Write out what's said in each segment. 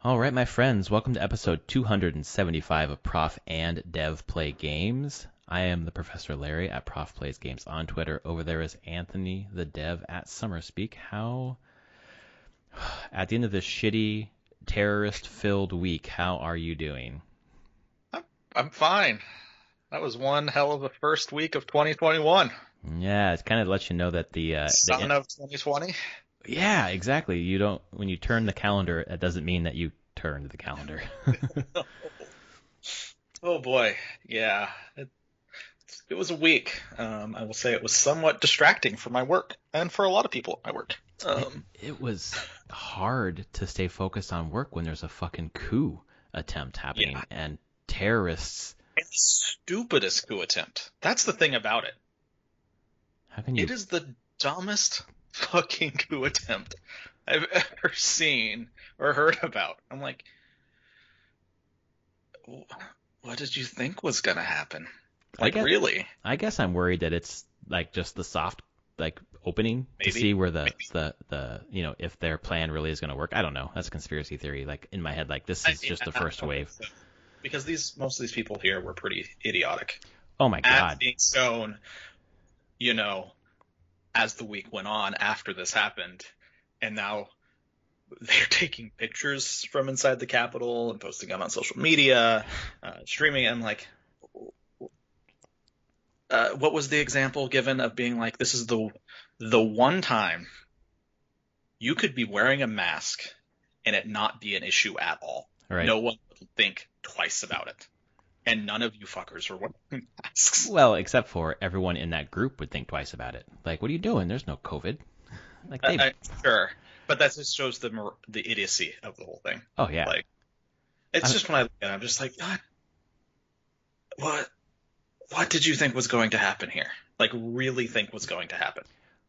All right, my friends, welcome to episode 275 of Prof and Dev Play Games. I am the Professor Larry at Prof Plays Games on Twitter. Over there is Anthony, the Dev at Summerspeak. How, at the end of this shitty, terrorist-filled week, how are you doing? I'm fine. That was one hell of a first week of 2021. Yeah, it kind of lets you know that Son of 2020. Yeah, exactly. You don't when you turn the calendar, it doesn't mean that you turned the calendar. Oh boy, yeah. It was a week. I will say it was somewhat distracting for my work and for a lot of people at my work. It was hard to stay focused on work when there's a fucking coup attempt happening and terrorists. It's the stupidest coup attempt. That's the thing about it. How can you? It is the dumbest fucking coup attempt I've ever seen or heard about. I'm like, what did you think was gonna happen? Really? I guess I'm worried that it's like just the soft opening to see where the if their plan really is going to work. I don't know. That's a conspiracy theory. Like in my head, like this is just the first wave. Because most of these people here were pretty idiotic. Oh my God. As being shown, as the week went on after this happened, and now they're taking pictures from inside the Capitol and posting them on social media, streaming. I'm like, what was the example given of being like, this is the one time you could be wearing a mask and it not be an issue at all. Right. No one would think twice about it. And none of you fuckers are wearing masks. Well, except for everyone in that group would think twice about it. Like, what are you doing? There's no COVID. Sure. But that just shows the idiocy of the whole thing. Oh, yeah. Like, it's just when I look at it, I'm just like, God, what did you think was going to happen here? Like, really think was going to happen?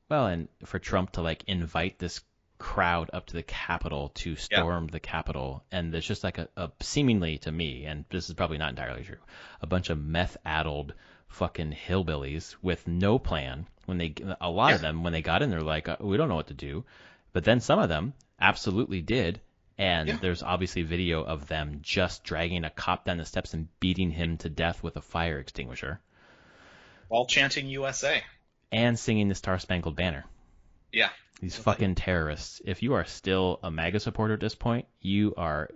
Well, and for Trump to invite this crowd up to the Capitol to storm the Capitol, and there's just a seemingly, to me, and this is probably not entirely true, a bunch of meth-addled fucking hillbillies with no plan. A lot of them, when they got in, they're like, we don't know what to do. But then some of them absolutely did. And there's obviously video of them just dragging a cop down the steps and beating him to death with a fire extinguisher. While chanting USA. And singing the Star Spangled Banner. Yeah. These fucking terrorists. If you are still a MAGA supporter at this point, you are...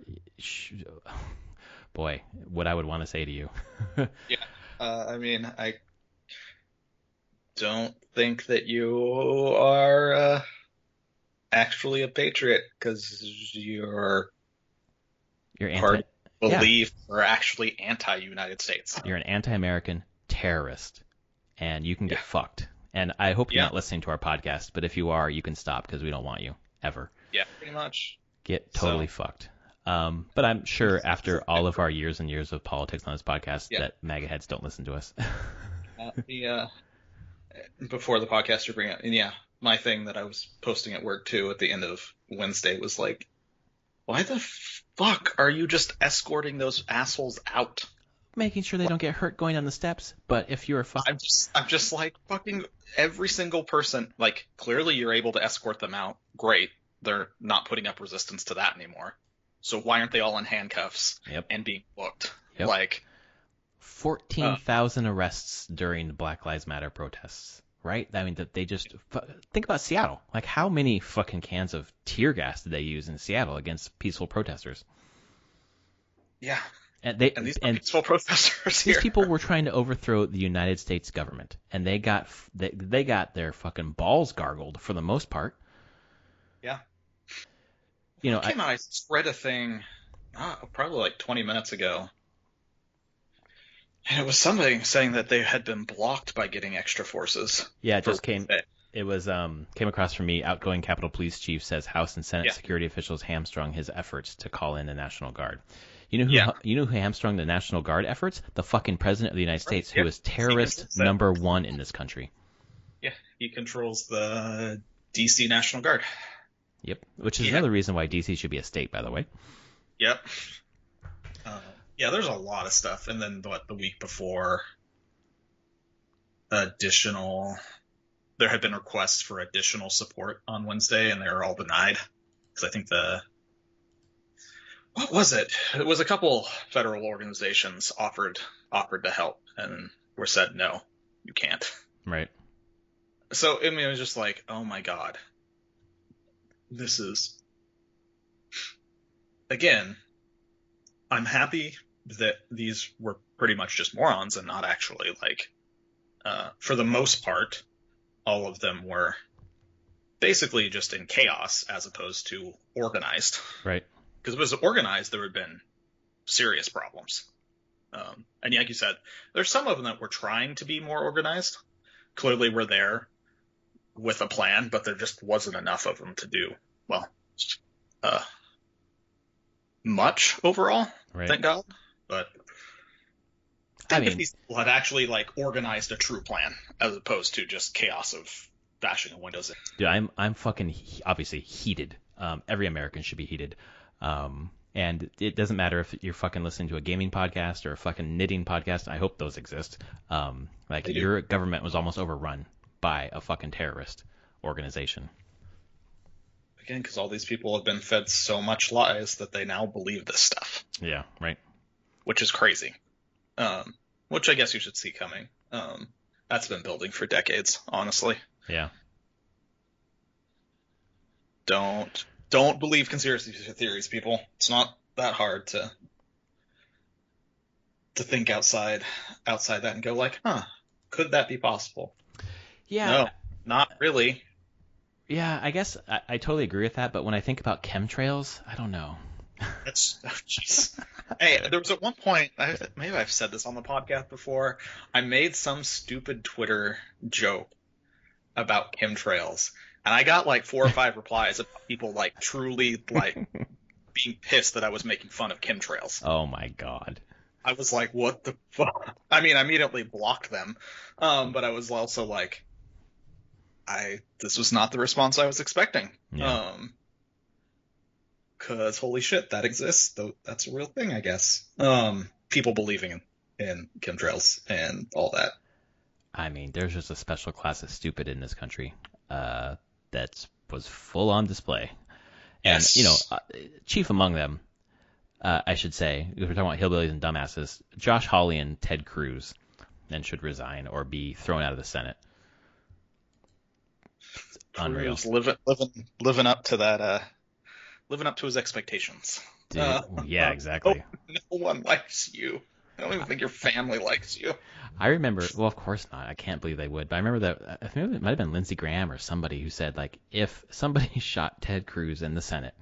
Boy, what I would want to say to you. I don't think that you are... actually a patriot, because your belief are actually anti-United States. You're an anti-American terrorist, and you can get fucked. And I hope you're not listening to our podcast, but if you are, you can stop, because we don't want you, ever. Yeah, pretty much. Get totally fucked. But I'm sure after all of our years and years of politics on this podcast that MAGA heads don't listen to us. Before the podcast you're bringing up, and my thing that I was posting at work too at the end of Wednesday was like, why the fuck are you just escorting those assholes out? Making sure they don't get hurt going down the steps. But if you're I'm just like, fucking every single person, like, clearly you're able to escort them out. Great. They're not putting up resistance to that anymore. So why aren't they all in handcuffs and being booked? Yep. Like 14,000 arrests during the Black Lives Matter protests. Right? I mean, that they just think about Seattle. Like, how many fucking cans of tear gas did they use in Seattle against peaceful protesters? Yeah. And these peaceful protesters here. These people were trying to overthrow the United States government, and they got their fucking balls gargled for the most part. Yeah. I spread a thing probably like 20 minutes ago. And it was somebody saying that they had been blocked by getting extra forces. Yeah, it just came. It was came across from me. Outgoing Capitol Police Chief says House and Senate security officials hamstrung his efforts to call in the National Guard. You know who hamstrung the National Guard efforts? The fucking President of the United States, who is terrorist number one in this country. Yeah, he controls the D.C. National Guard. Yep, which is another reason why D.C. should be a state, by the way. Yep. There's a lot of stuff. And then the week before, there had been requests for additional support on Wednesday, and they were all denied. Because I think what was it? It was a couple federal organizations offered to help and were said, no, you can't. Right. So I mean, it was just like, oh my God, this is, again, I'm happy that these were pretty much just morons and not actually like, for the most part, all of them were basically just in chaos as opposed to organized. Right. Because if it was organized, there would have been serious problems. And like you said, there's some of them that were trying to be more organized. Clearly were there with a plan, but there just wasn't enough of them to do, well, much overall, right. Thank God. But I mean, if these people had actually like organized a true plan as opposed to just chaos of bashing a Windows in. Dude, I'm fucking obviously heated. Every American should be heated. And it doesn't matter if you're fucking listening to a gaming podcast or a fucking knitting podcast. I hope those exist. Like your government was almost overrun by a fucking terrorist organization. Again, because all these people have been fed so much lies that they now believe this stuff. Yeah, right. Which is crazy. Which I guess you should see coming. That's been building for decades, honestly. Yeah. Don't believe conspiracy theories, people. It's not that hard to think outside that and go like, huh, could that be possible? Yeah. No, not really. Yeah, I guess I totally agree with that, but when I think about chemtrails, I don't know. That's, oh, jeez. Hey, there was at one point, maybe I've said this on the podcast before, I made some stupid Twitter joke about chemtrails, and I got like 4 or 5 replies of people like truly like being pissed that I was making fun of chemtrails. Oh my God. I was like, what the fuck? I mean, I immediately blocked them, but I was also like, this was not the response I was expecting. Yeah. Cause holy shit, that exists. That's a real thing, I guess. People believing in chemtrails and all that. I mean, there's just a special class of stupid in this country that was full on display. And, Yes. Chief among them, I should say, if we're talking about hillbillies and dumbasses, Josh Hawley and Ted Cruz then should resign or be thrown out of the Senate. It's unreal. Living up to that, living up to his expectations. Dude, yeah, exactly. No one likes you. I don't even think your family likes you. I remember, well, of course not. I can't believe they would. But I remember that, I think it might have been Lindsey Graham or somebody who said, like, if somebody shot Ted Cruz in the Senate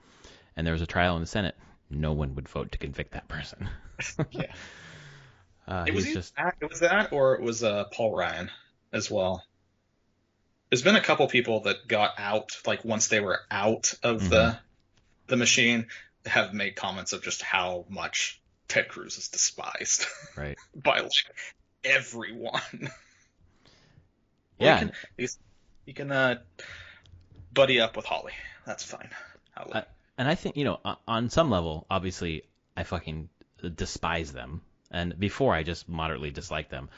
and there was a trial in the Senate, no one would vote to convict that person. Yeah. It was that, or it was Paul Ryan as well. There's been a couple people that got out, like once they were out of the machine, have made comments of just how much Ted Cruz is despised. Right. By like everyone. Yeah. You can buddy up with Holly. That's fine. And I think, on some level, obviously, I fucking despise them. And before, I just moderately disliked them.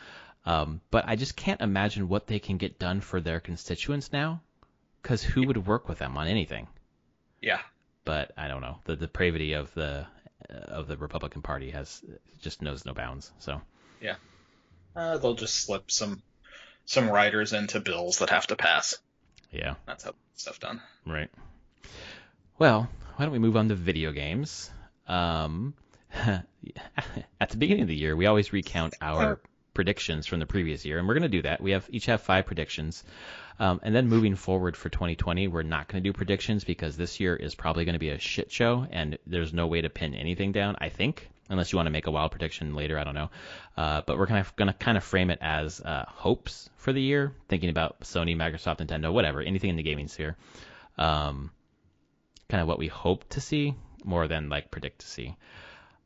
But I just can't imagine what they can get done for their constituents now. Because who would work with them on anything? Yeah. But I don't know. The depravity of the Republican Party just knows no bounds. So yeah, they'll just slip some riders into bills that have to pass. Yeah, that's how stuff done. Right. Well, why don't we move on to video games? At the beginning of the year, we always recount our predictions from the previous year, and we're going to do that. We each have 5 predictions. And then moving forward for 2020, we're not going to do predictions because this year is probably going to be a shit show, and there's no way to pin anything down, I think, unless you want to make a wild prediction later. I don't know. But we're going to kind of frame it as hopes for the year, thinking about Sony, Microsoft, Nintendo, whatever, anything in the gaming sphere. Kind of what we hope to see more than like predict to see.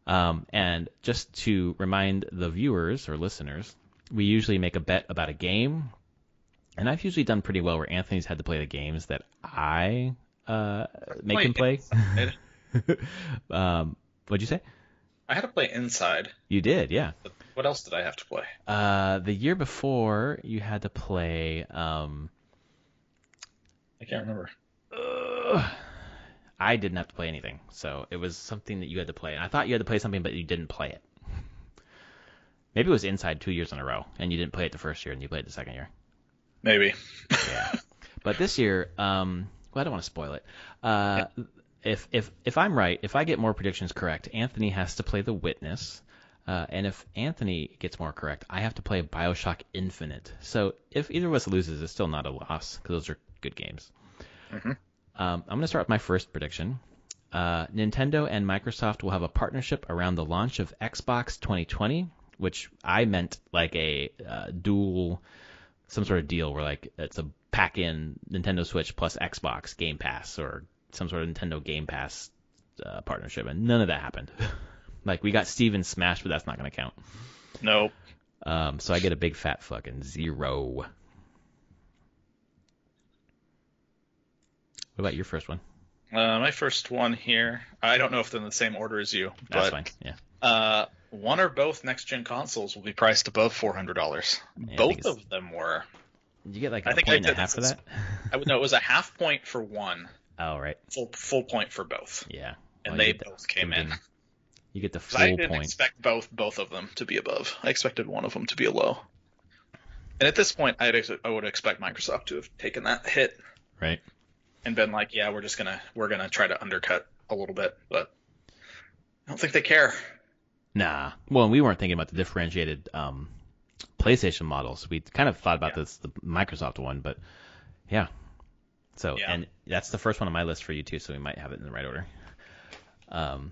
And just to remind the viewers or listeners, we usually make a bet about a game. And I've usually done pretty well where Anthony's had to play the games that I make him play. What'd you say? I had to play Inside. You did, yeah. What else did I have to play? The year before, you had to play... I can't remember. I didn't have to play anything, so it was something that you had to play. And I thought you had to play something, but you didn't play it. Maybe it was Inside 2 years in a row, and you didn't play it the first year, and you played it the second year. Maybe. Yeah. But this year, well, I don't want to spoil it. If I'm right, if I get more predictions correct, Anthony has to play The Witness. And if Anthony gets more correct, I have to play BioShock Infinite. So if either of us loses, it's still not a loss, because those are good games. Mm-hmm. I'm going to start with my first prediction. Nintendo and Microsoft will have a partnership around the launch of Xbox 2020, which I meant like a dual, some sort of deal where like it's a pack-in Nintendo Switch plus Xbox Game Pass or some sort of Nintendo Game Pass partnership, and none of that happened. Like, we got Steven Smash, but that's not going to count. Nope. So I get a big fat fucking 0. What about your first one? My first one here, I don't know if they're in the same order as you. That's but, fine, yeah. One or both next-gen consoles will be priced above $400. Yeah, both of them were. Did you get like a point and a half for that? No, it was a half point for one. Oh, right. Full point for both. Yeah. And they both came in. You get the full point. I didn't point. expect both of them to be above. I expected one of them to be a low. And at this point, I would expect Microsoft to have taken that hit. Right. And been like, yeah, we're gonna try to undercut a little bit, but I don't think they care. Nah. Well, we weren't thinking about the differentiated PlayStation models. We kind of thought about the Microsoft one, but yeah. So, and that's the first one on my list for you too, so we might have it in the right order.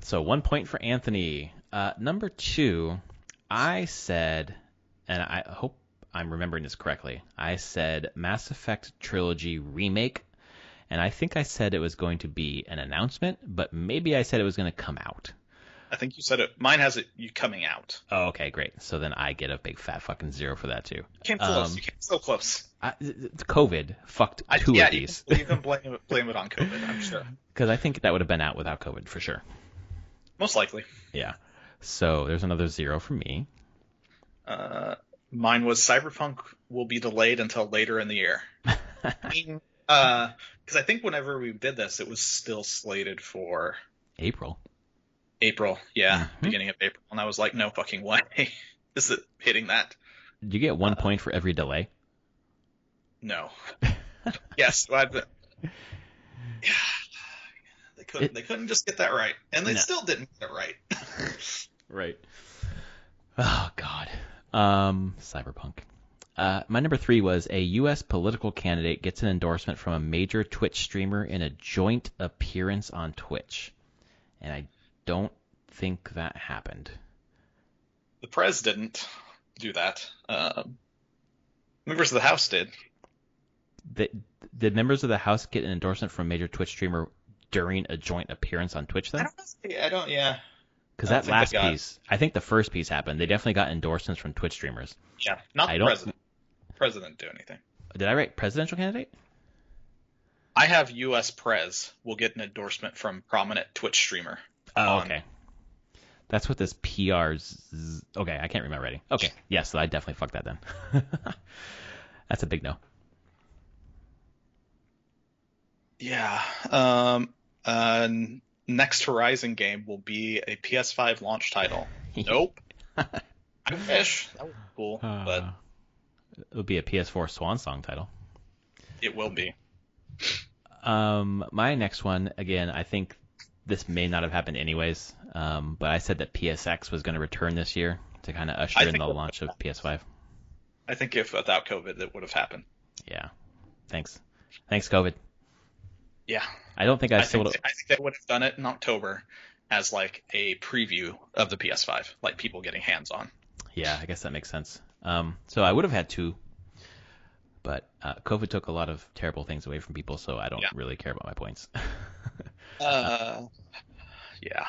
So 1 point for Anthony. Number 2, I said, and I hope I'm remembering this correctly, I said Mass Effect Trilogy Remake, and I think I said it was going to be an announcement, but maybe I said it was going to come out. I think you said it. Mine has it coming out. Oh, okay, great. So then I get a big fat fucking 0 for that too. You came close. You came so close. COVID fucked two of these. You can blame it on COVID, I'm sure. Because I think that would have been out without COVID for sure. Most likely. Yeah. So there's another 0 for me. Mine was Cyberpunk will be delayed until later in the year. Because I think whenever we did this, it was still slated for April, yeah, beginning of April, and I was like, no fucking way, is it hitting that? Did you get 1 point for every delay? No. Yes, they couldn't just get that right, and they still didn't get it right. Right. Oh God. Cyberpunk. My number 3 was a U.S. political candidate gets an endorsement from a major Twitch streamer in a joint appearance on Twitch, and I don't think that happened. The Prez didn't do that. Members of the House did. Did members of the House get an endorsement from a major Twitch streamer during a joint appearance on Twitch then? Yeah. Because that last piece, I think the first piece happened. They definitely got endorsements from Twitch streamers. Yeah, not the president. President didn't do anything. Did I write presidential candidate? I have U.S. Prez will get an endorsement from prominent Twitch streamer. Oh, okay. That's what this PR's... Okay, I can't read my writing. Okay, yes, so I definitely fucked that then. That's a big no. Yeah. Next Horizon game will be a PS5 launch title. Nope. I wish. That would be cool, but... It'll be a PS4 Swan Song title. It will be. My next one, again, I think this may not have happened anyways, but I said that PSX was going to return this year to kind of usher in the launch of PS5. I think if without COVID, it would have happened. Yeah. Thanks, COVID. Yeah. I don't think I think they would have done it in October as like a preview of the PS5, like people getting hands on. Yeah, I guess that makes sense. So I would have had 2, but COVID took a lot of terrible things away from people, so I don't really care about my points. Yeah.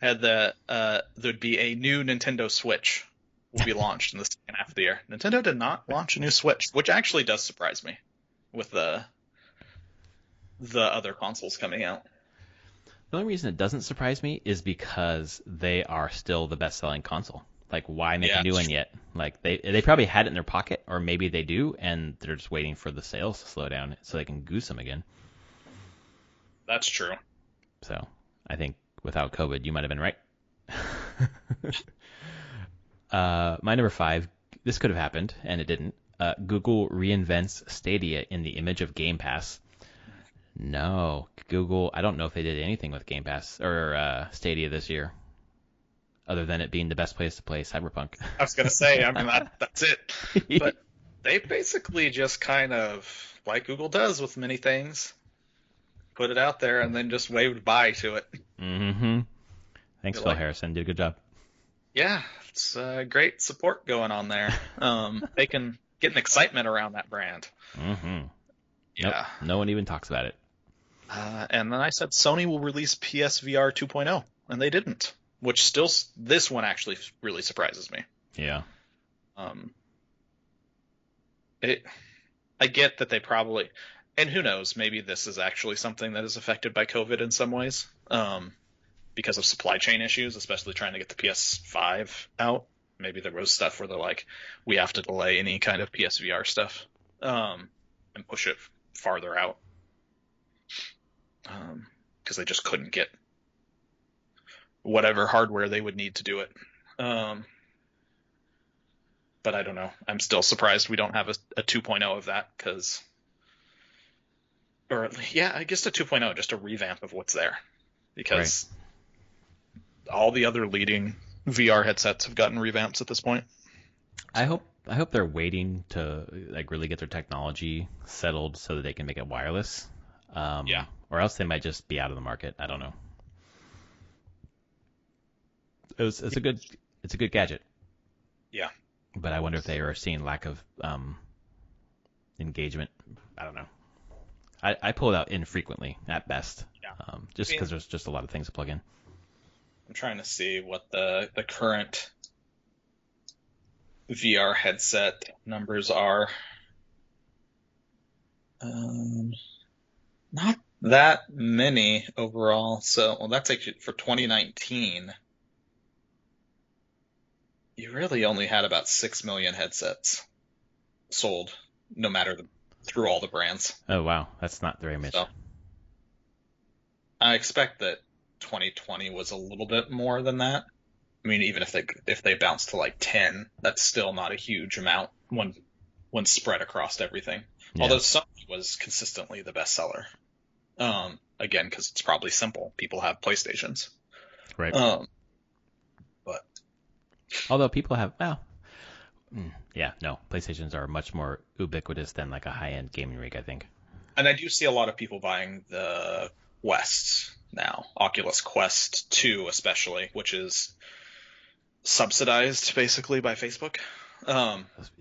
I had there'd be a new Nintendo Switch will be launched in the second half of the year. Nintendo did not launch a new Switch, which actually does surprise me with the other consoles coming out. The only reason it doesn't surprise me is because they are still the best-selling console. Like, why make a new one yet? Like, they probably had it in their pocket, or maybe they do, and they're just waiting for the sales to slow down so they can goose them again. That's true. So I think without COVID, you might have been right. My number 5, this could have happened, and it didn't. Google reinvents Stadia in the image of Game Pass. No, Google, I don't know if they did anything with Game Pass or Stadia this year, other than it being the best place to play Cyberpunk. I was going to say, I mean, that's it. But they basically just kind of, like Google does with many things, put it out there and then just waved bye to it. Mm-hmm. Thanks, Phil Harrison. Did a good job. Yeah, it's great support going on there. They can get an excitement around that brand. Mm-hmm. Yeah. Nope, no one even talks about it. And then I said Sony will release PSVR 2.0, and they didn't. Which still, this one actually really surprises me. Yeah. I get that they probably, and who knows, maybe this is actually something that is affected by COVID in some ways, because of supply chain issues, especially trying to get the PS5 out. Maybe there was stuff where they're like, we have to delay any kind of PSVR stuff, and push it farther out, because they just couldn't get whatever hardware they would need to do it. But I don't know. I'm still surprised we don't have a 2.0 of that, because, or yeah, I guess a 2.0, just a revamp of what's there, because all the other leading VR headsets have gotten revamps at this point. I hope they're waiting to like really get their technology settled so that they can make it wireless. Yeah. Or else they might just be out of the market. I don't know. It's a good gadget. Yeah. But I wonder if they are seeing lack of engagement. I don't know. I pull it out infrequently at best. Yeah. Just because there's just a lot of things to plug in. I'm trying to see what the current VR headset numbers are. Not that many overall. So, well, that's actually for 2019. You really only had about 6 million headsets sold, no matter through all the brands. Oh wow, that's not very much. So, I expect that 2020 was a little bit more than that. I mean, even if they bounce to like 10, that's still not a huge amount when spread across everything. Yeah. Although Sony was consistently the best seller. Again, because it's probably simple. People have PlayStations. Right. But although people have, PlayStations are much more ubiquitous than like a high-end gaming rig, I think. And I do see a lot of people buying the Quests now, Oculus Quest 2 especially, which is subsidized basically by Facebook.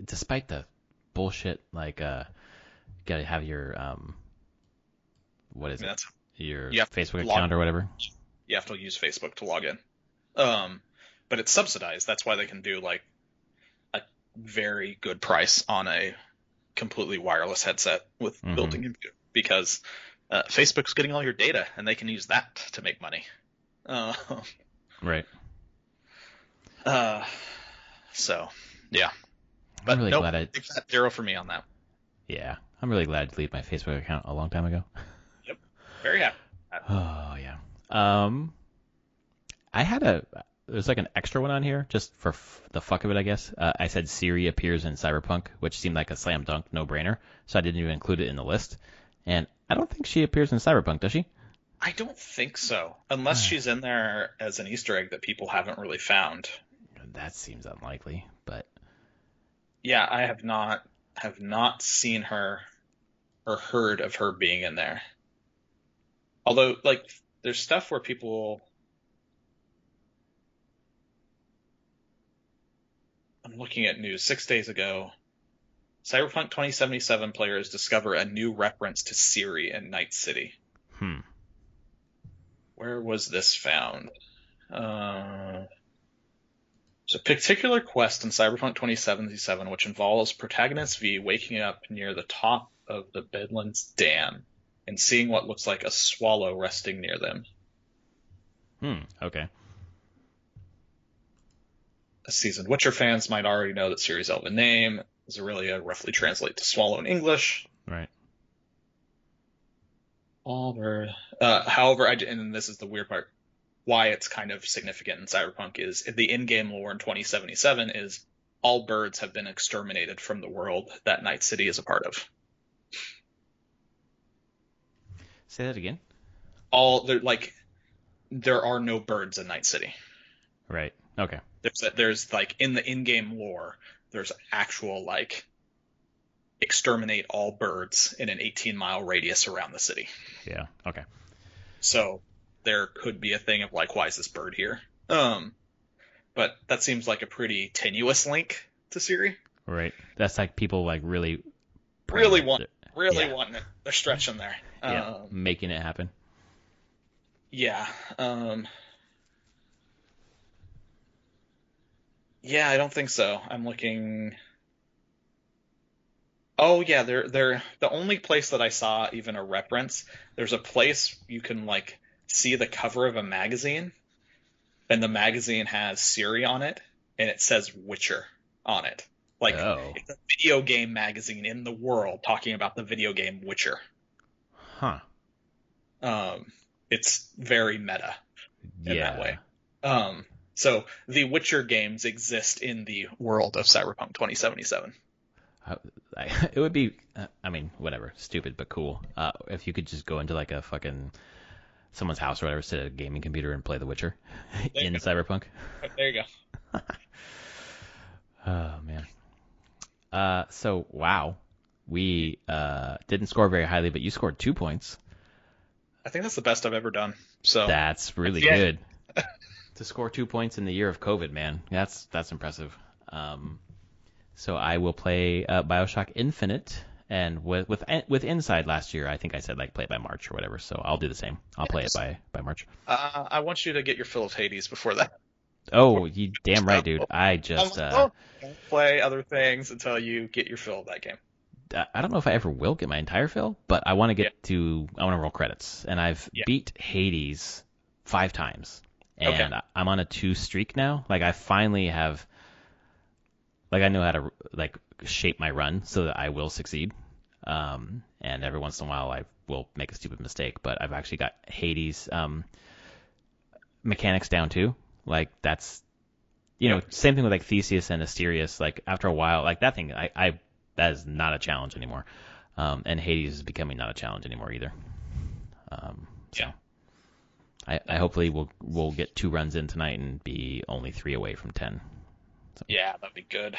Despite the bullshit, like, gotta have your what is it? Your Facebook account or whatever. You have to use Facebook to log in. But it's subsidized. That's why they can do like a very good price on a completely wireless headset with built-in computer, because Facebook's getting all your data and they can use that to make money. Right. So yeah. But I'm really glad big fat zero for me on that. Yeah, I'm really glad I deleted my Facebook account a long time ago. Yep. Very happy. Oh yeah. I had there's like an extra one on here just for the fuck of it, I guess. I said Siri appears in Cyberpunk, which seemed like a slam dunk, no brainer, so I didn't even include it in the list. And I don't think she appears in Cyberpunk, does she? I don't think so, unless she's in there as an Easter egg that people haven't really found. That seems unlikely, but yeah, I have not seen her or heard of her being in there. Although, like, there's stuff where people. I'm looking at news 6 days ago. Cyberpunk 2077 players discover a new reference to Siri in Night City. Where was this found? There's a particular quest in Cyberpunk 2077 which involves protagonist V waking up near the top of the Bedlands Dam and seeing what looks like a swallow resting near them. Okay. Seasoned Witcher fans might already know that Ciri's elven name is Aurelia, roughly translate to swallow in English. Right. However, and this is the weird part, why it's kind of significant in Cyberpunk is the in-game lore in 2077 is all birds have been exterminated from the world that Night City is a part of. Say that again. There are no birds in Night City. Right. Okay. There's like in the in-game lore, there's actual like exterminate all birds in an 18-mile radius around the city. Yeah. Okay. So there could be a thing of like, why is this bird here? But that seems like a pretty tenuous link to Siri. Right. That's like people like really wanting it. They're stretching there. Yeah. Making it happen. Yeah. Yeah, I don't think so. I'm looking. Oh yeah, they're the only place that I saw even a reference. There's a place you can like see the cover of a magazine, and the magazine has Siri on it, and it says Witcher on it. Like it's a video game magazine in the world talking about the video game Witcher. Huh. It's very meta in that way. So the Witcher games exist in the world of Cyberpunk 2077. It would be, I mean, whatever, stupid but cool. If you could just go into like a fucking someone's house or whatever, sit at a gaming computer and play The Witcher in Cyberpunk. There you go. Oh man. So wow, we didn't score very highly, but you scored 2 points. I think that's the best I've ever done. So that's really good. To score 2 points in the year of COVID, man, that's impressive. So I will play BioShock Infinite, and with Inside last year, I think I said like play it by March or whatever. So I'll do the same. I'll play it by March. I want you to get your fill of Hades before that. Oh, you damn right, dude. I just don't play other things until you get your fill of that game. I don't know if I ever will get my entire fill, but I want to I want to roll credits, and I've beat Hades 5 times. And I'm on a 2 streak now. Like I finally have, like I know how to like shape my run so that I will succeed. And every once in a while I will make a stupid mistake, but I've actually got Hades mechanics down too. Like that's, same thing with like Theseus and Asterius. Like after a while, like that thing, that is not a challenge anymore. And Hades is becoming not a challenge anymore either. I hopefully we'll get 2 runs in tonight and be only 3 away from 10. So. Yeah, that'd be good.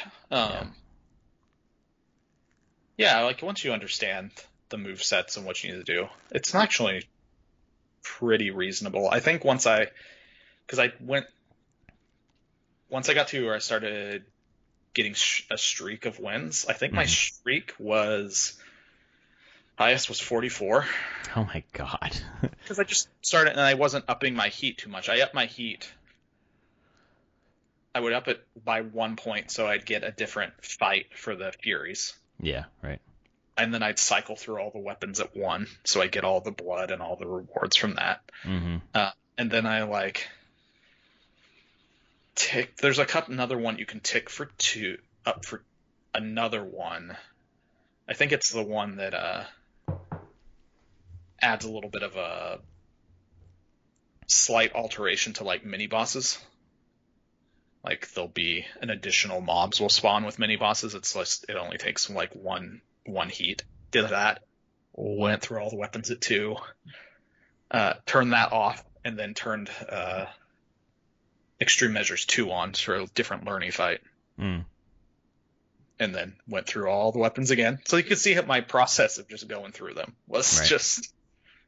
Yeah, like once you understand the move sets and what you need to do, it's actually pretty reasonable. I think once I got to where I started getting a streak of wins, I think my streak highest was 44. Oh my god. Because I just started and I wasn't upping my heat too much. I upped my heat. I would up it by 1 point so I'd get a different fight for the Furies. Yeah, right. And then I'd cycle through all the weapons at 1 so I get all the blood and all the rewards from that. Mm-hmm. And then I like tick. There's another one you can tick for 2 up for another one. I think it's the one that adds a little bit of a slight alteration to like mini bosses. Like there'll be an additional mobs will spawn with mini bosses. It's less, it only takes like one heat. Did that. Went through all the weapons at 2. Turned that off and then turned Extreme Measures 2 on for a different learning fight. Mm. And then went through all the weapons again. So you could see my process of just going through them was just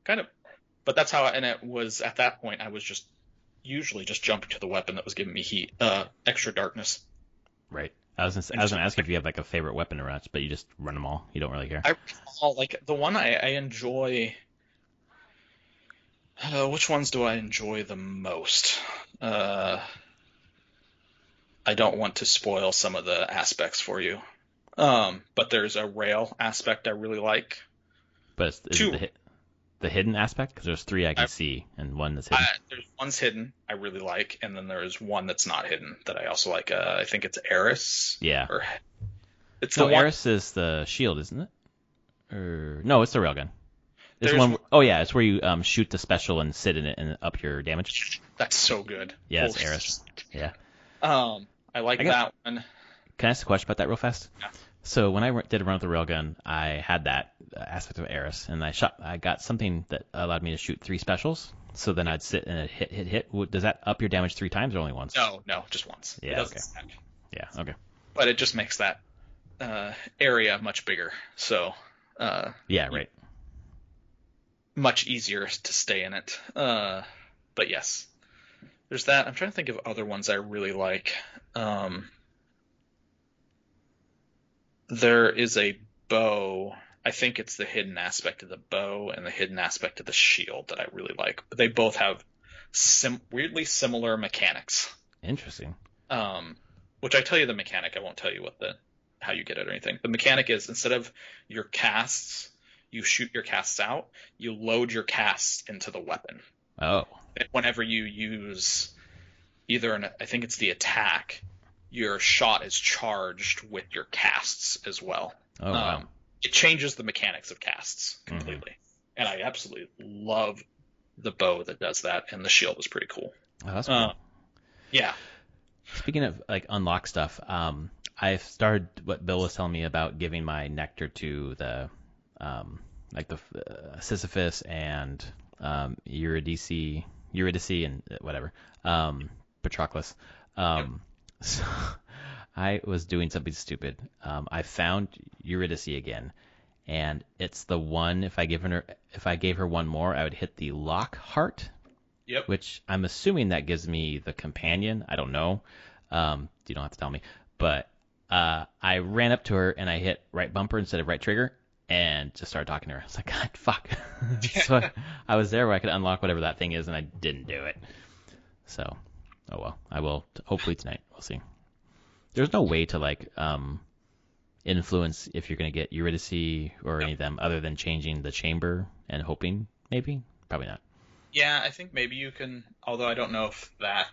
kind of, but that's how, and it was at that point, I was just usually just jumping to the weapon that was giving me heat, extra darkness. Right. I was gonna ask if you have like a favorite weapon to rush, but you just run them all. You don't really care. Like the one I enjoy. Which ones do I enjoy the most? I don't want to spoil some of the aspects for you. But there's a rail aspect I really like. But is it the hidden aspect? Because there's 3 I can see, and one that's hidden. There's one's hidden I really like, and then there's one that's not hidden that I also like. I think it's Eris. Yeah. It's Eris is the shield, isn't it? Or no, it's the railgun. It's one Oh yeah, it's where you shoot the special and sit in it and up your damage. That's so good. Yeah, it's Eris. Yeah. I like that one. Can I ask a question about that real fast? Yeah. So when I did a run with the railgun, I had that aspect of Eris, and I got something that allowed me to shoot 3 specials. So then I'd sit and hit. Does that up your damage 3 times or only once? No, just once. Yeah. Okay. Yeah. Okay. But it just makes that area much bigger. So. Yeah. Right. Much easier to stay in it. But yes, there's that. I'm trying to think of other ones I really like. There is a bow. I think it's the hidden aspect of the bow and the hidden aspect of the shield that I really like. But they both have weirdly similar mechanics. Interesting. Which I tell you the mechanic. I won't tell you how you get it or anything. The mechanic is instead of your casts, you shoot your casts out, you load your casts into the weapon. Oh. Whenever you use I think it's the attack, your shot is charged with your casts as well. Oh, wow. It changes the mechanics of casts completely. Mm-hmm. And I absolutely love the bow that does that, and the shield is pretty cool. Oh, that's cool. Yeah. Speaking of like unlock stuff, I've started what Bill was telling me about giving my nectar to the Sisyphus and Eurydice and whatever, Patroclus. So I was doing something stupid. I found Eurydice again, and it's the one. If I gave her one more, I would hit the lock heart. Yep. Which I'm assuming that gives me the companion. I don't know. You don't have to tell me. But I ran up to her and I hit right bumper instead of right trigger and just started talking to her. I was like, God, fuck. So I was there where I could unlock whatever that thing is, and I didn't do it. So, oh well. I will hopefully tonight. We'll see. There's no way to like influence if you're going to get Eurydice or any of them other than changing the chamber and hoping, maybe? Probably not. Yeah, I think maybe you can, although I don't know if that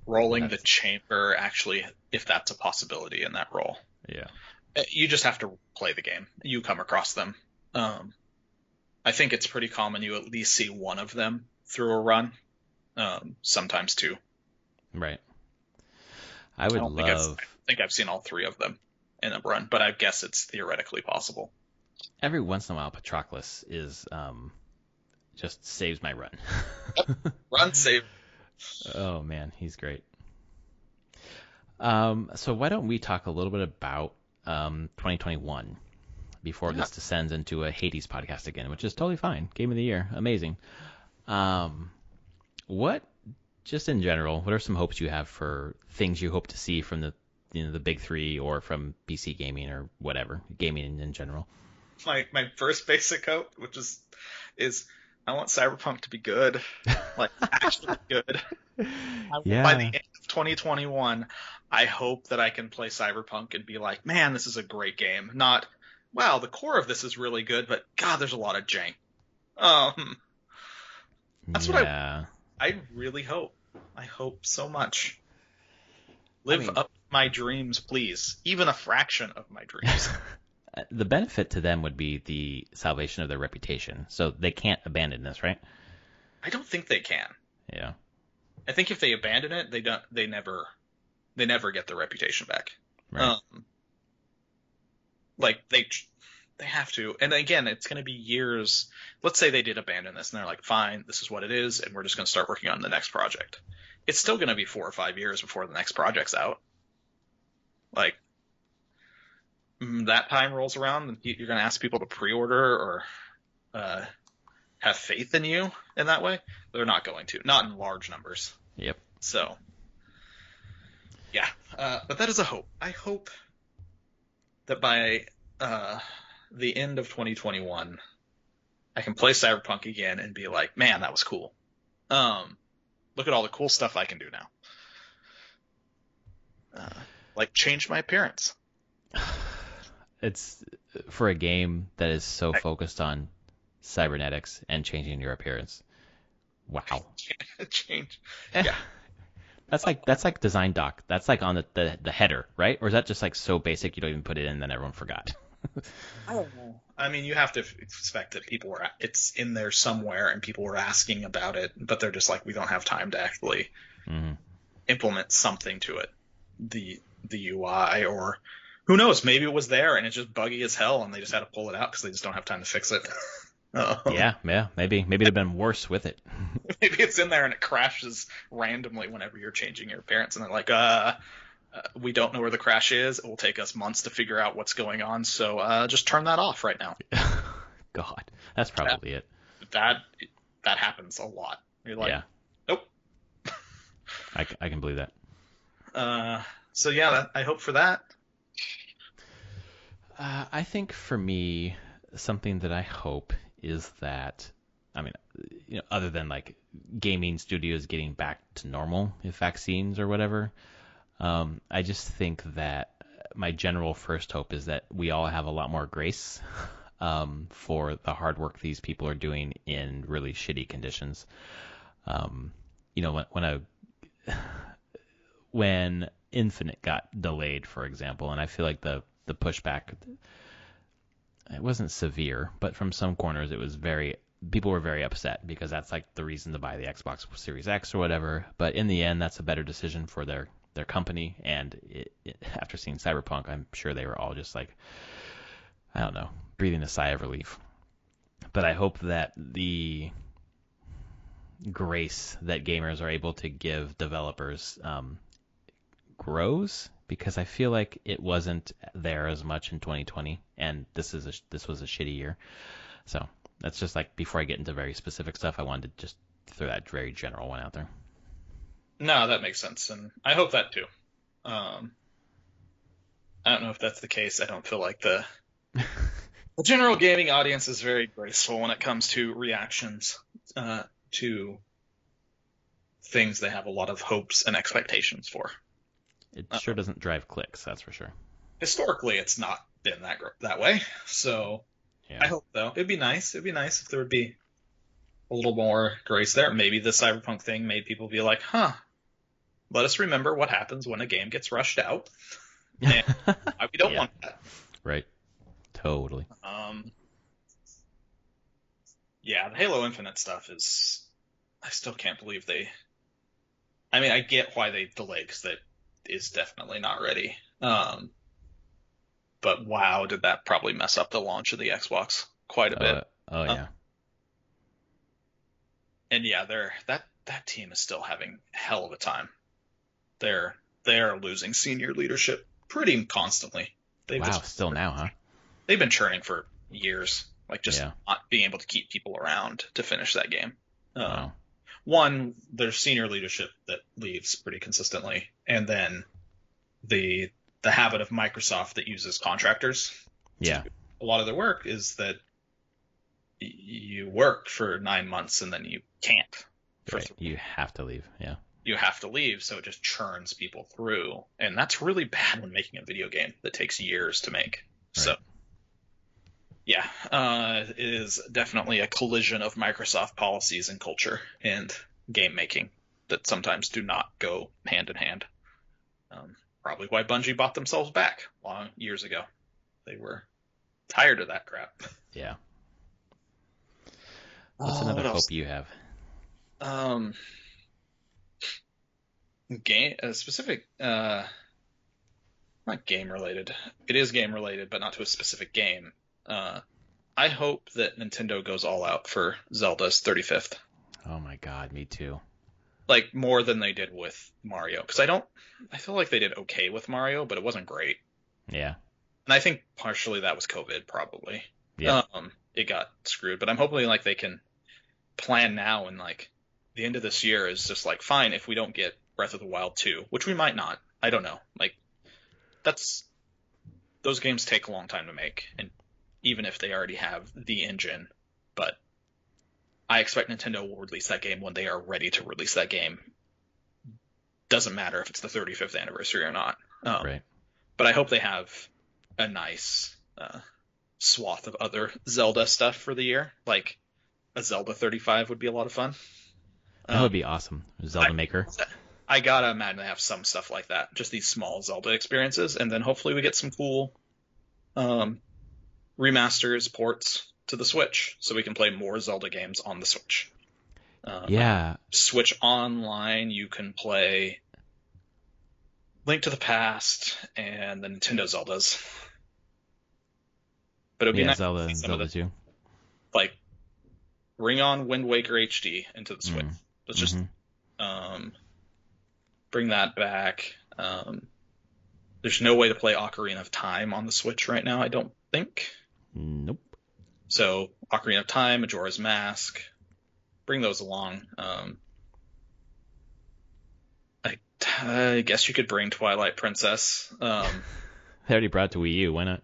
rolling the chamber actually, if that's a possibility in that roll. Yeah. You just have to play the game. You come across them. I think it's pretty common you at least see one of them through a run, sometimes two. Right. I think I've seen all 3 of them in a run, but I guess it's theoretically possible. Every once in a while, Patroclus is just saves my run. Run save. Oh man, he's great. So why don't we talk a little bit about 2021 before this descends into a Hades podcast again, which is totally fine. Game of the year, amazing. What, just in general, what are some hopes you have for things you hope to see from the big 3 or from PC gaming or whatever, gaming in general? My first basic hope, which is I want Cyberpunk to be good, like actually good. Yeah. By the end of 2021, I hope that I can play Cyberpunk and be like, man, this is a great game. Not, wow, the core of this is really good, but God, there's a lot of jank. That's what I really hope. I hope so much. Live up my dreams, please. Even a fraction of my dreams. The benefit to them would be the salvation of their reputation. So they can't abandon this, right? I don't think they can. Yeah. I think if they abandon it, they never get their reputation back. Right. Like they have to. And again, it's going to be years. Let's say they did abandon this and they're like, fine, this is what it is, and we're just going to start working on the next project. It's still going to be 4 or 5 years before the next project's out. Like, that time rolls around and you're going to ask people to pre-order or have faith in you in that way. They're not going to, not in large numbers. Yep. So yeah, but that is a hope. I hope that by the end of 2021 I can play Cyberpunk again and be like, man, that was cool. Look at all the cool stuff I can do now. Like change my appearance. It's for a game that is so focused on cybernetics and changing your appearance. Wow. Change. Yeah. That's like design doc. That's like on the header, right? Or is that just like so basic you don't even put it in, then everyone forgot? I don't know. I mean, you have to expect that it's in there somewhere and people were asking about it, but they're just like, we don't have time to actually implement something to it. The UI, or who knows, maybe it was there and it's just buggy as hell and they just had to pull it out because they just don't have time to fix it. Yeah, maybe it'd have been worse with it. Maybe it's in there and it crashes randomly whenever you're changing your appearance, and they're like, we don't know where the crash is. It will take us months to figure out what's going on, so just turn that off right now. God, that's probably it. That happens a lot. You're like, yeah. Nope. I can believe that. So yeah, I hope for that. I think for me, something that I hope is that, I mean, other than like gaming studios getting back to normal, if vaccines or whatever, I just think that my general first hope is that we all have a lot more grace for the hard work these people are doing in really shitty conditions. When Infinite got delayed, for example, and I feel like the pushback, it wasn't severe, but from some corners it was people were very upset because that's like the reason to buy the Xbox Series X or whatever. But in the end, that's a better decision for their company. And after seeing Cyberpunk, I'm sure they were all just like, I don't know, breathing a sigh of relief. But I hope that the grace that gamers are able to give developers grows, because I feel like it wasn't there as much in 2020, and this was a shitty year. So that's just like, before I get into very specific stuff, I wanted to just throw that very general one out there. No, that makes sense, and I hope that too. I don't know if that's the case. I don't feel like the general gaming audience is very graceful when it comes to reactions to things they have a lot of hopes and expectations for. It sure doesn't drive clicks, that's for sure. Historically, it's not been that way. So yeah. I hope, though. It'd be nice. It'd be nice if there would be a little more grace there. Maybe the Cyberpunk thing made people be like, let us remember what happens when a game gets rushed out. And we don't want that. Right. Totally. Yeah, the Halo Infinite stuff is... I still can't believe they... I mean, I get why they delayed, because that is definitely not ready. But wow, did that probably mess up the launch of the Xbox quite a bit. Yeah. And yeah, that team is still having hell of a time. They're losing senior leadership pretty constantly. Still now, huh? They've been churning for years, like just not being able to keep people around to finish that game. Wow. One, there's senior leadership that leaves pretty consistently, and then the habit of Microsoft that uses contractors. Yeah. A lot of their work is that you work for 9 months and then you can't. Right. You have to leave. Yeah. You have to leave, so it just churns people through, and that's really bad when making a video game that takes years to make. Right. So. Yeah, it is definitely a collision of Microsoft policies and culture and game making that sometimes do not go hand in hand. Probably why Bungie bought themselves back years ago. They were tired of that crap. Yeah. What's another hope you have? Specific, not game related. It is game related, but not to a specific game. I hope that Nintendo goes all out for Zelda's 35th. Oh my god, me too. Like, more than they did with Mario. Because I feel like they did okay with Mario, but it wasn't great. Yeah. And I think partially that was COVID, probably. Yeah. It got screwed. But I'm hoping, like, they can plan now, and, like, the end of this year is just like, fine, if we don't get Breath of the Wild 2, which we might not. I don't know. Like, those games take a long time to make, and even if they already have the engine, but I expect Nintendo will release that game when they are ready to release that game. Doesn't matter if it's the 35th anniversary or not. Right. But I hope they have a nice swath of other Zelda stuff for the year. Like a Zelda 35 would be a lot of fun. That would be awesome. Zelda Maker. I gotta imagine they have some stuff like that. Just these small Zelda experiences, and then hopefully we get some cool remasters, ports to the Switch, so we can play more Zelda games on the Switch. Yeah. Switch Online, you can play Link to the Past and the Nintendo Zeldas. But it would be nice Zelda to see and some Zelda of the, 2. like, bring on Wind Waker HD into the Switch. Let's just bring that back. There's no way to play Ocarina of Time on the Switch right now, I don't think. Nope. So Ocarina of Time, Majora's Mask, bring those along. I guess you could bring Twilight Princess. They already brought it to Wii U. Why not?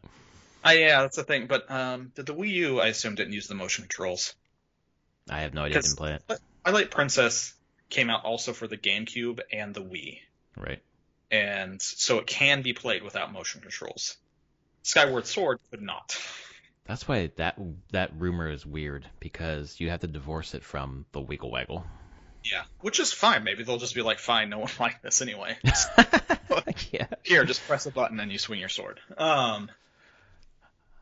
Yeah, that's the thing. But the Wii U, I assume, didn't use the motion controls. I have no idea. I didn't play it. Twilight Princess came out also for the GameCube and the Wii. Right. And so it can be played without motion controls. Skyward Sword could not. That's why that rumor is weird, because you have to divorce it from the Wiggle Waggle. Yeah, which is fine. Maybe they'll just be like, fine, no one liked this anyway. Yeah. Here, just press a button and you swing your sword.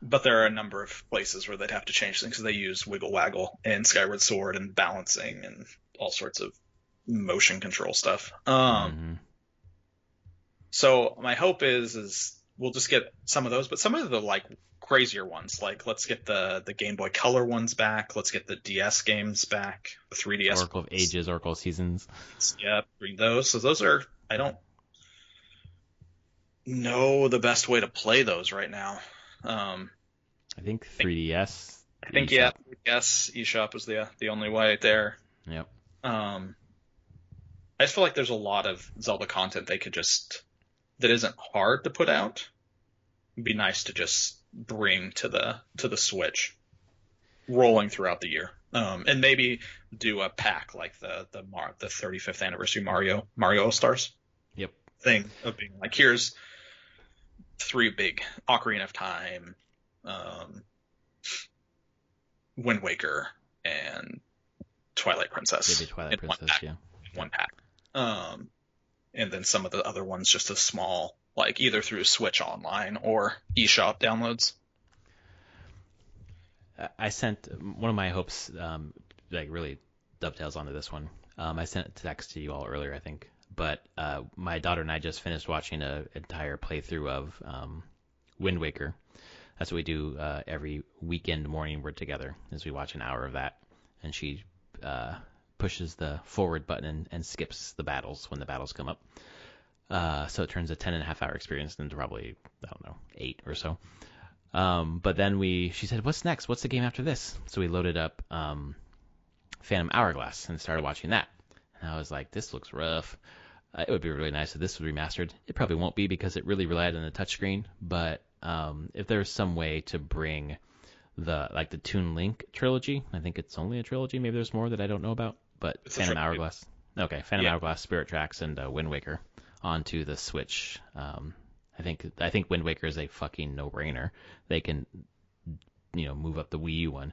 But there are a number of places where they'd have to change things. They use Wiggle Waggle in Skyward Sword and balancing and all sorts of motion control stuff. So my hope is we'll just get some of those, but some of the like crazier ones, like let's get the Game Boy Color ones back. Let's get the DS games back, the 3DS. Oracle of Ages, Oracle of Seasons. Yeah, bring those. So those are, I don't know the best way to play those right now. I think 3DS. I think eShop. yes, eShop is the only way there. Yep. I just feel like there's a lot of Zelda content they could that isn't hard to put out. It'd be nice to just bring to the Switch, rolling throughout the year, and maybe do a pack like the 35th anniversary Mario All-Stars. Yep. Thing of being like, here's 3 big Ocarina of Time, Wind Waker, and Twilight Princess. Maybe Twilight Princess, yeah. One pack. And then some of the other ones just a small, like either through Switch Online or eShop downloads. I sent one of my hopes, like really dovetails onto this one. I sent a text to you all earlier, I think. But my daughter and I just finished watching an entire playthrough of Wind Waker. That's what we do every weekend morning. We're together as we watch an hour of that. And she pushes the forward button and skips the battles when the battles come up. So it turns a 10.5-hour experience into probably, I don't know, 8 or so. But then she said, what's next? What's the game after this? So we loaded up Phantom Hourglass and started watching that. And I was like, this looks rough. It would be really nice if this was remastered. It probably won't be because it really relied on the touchscreen. But if there's some way to bring the Toon Link trilogy, I think it's only a trilogy. Maybe there's more that I don't know about. But It's Phantom Hourglass. Okay, Phantom Yeah. Hourglass, Spirit Tracks, and Wind Waker onto the Switch. I think Wind Waker is a fucking no-brainer. They can, move up the Wii U one.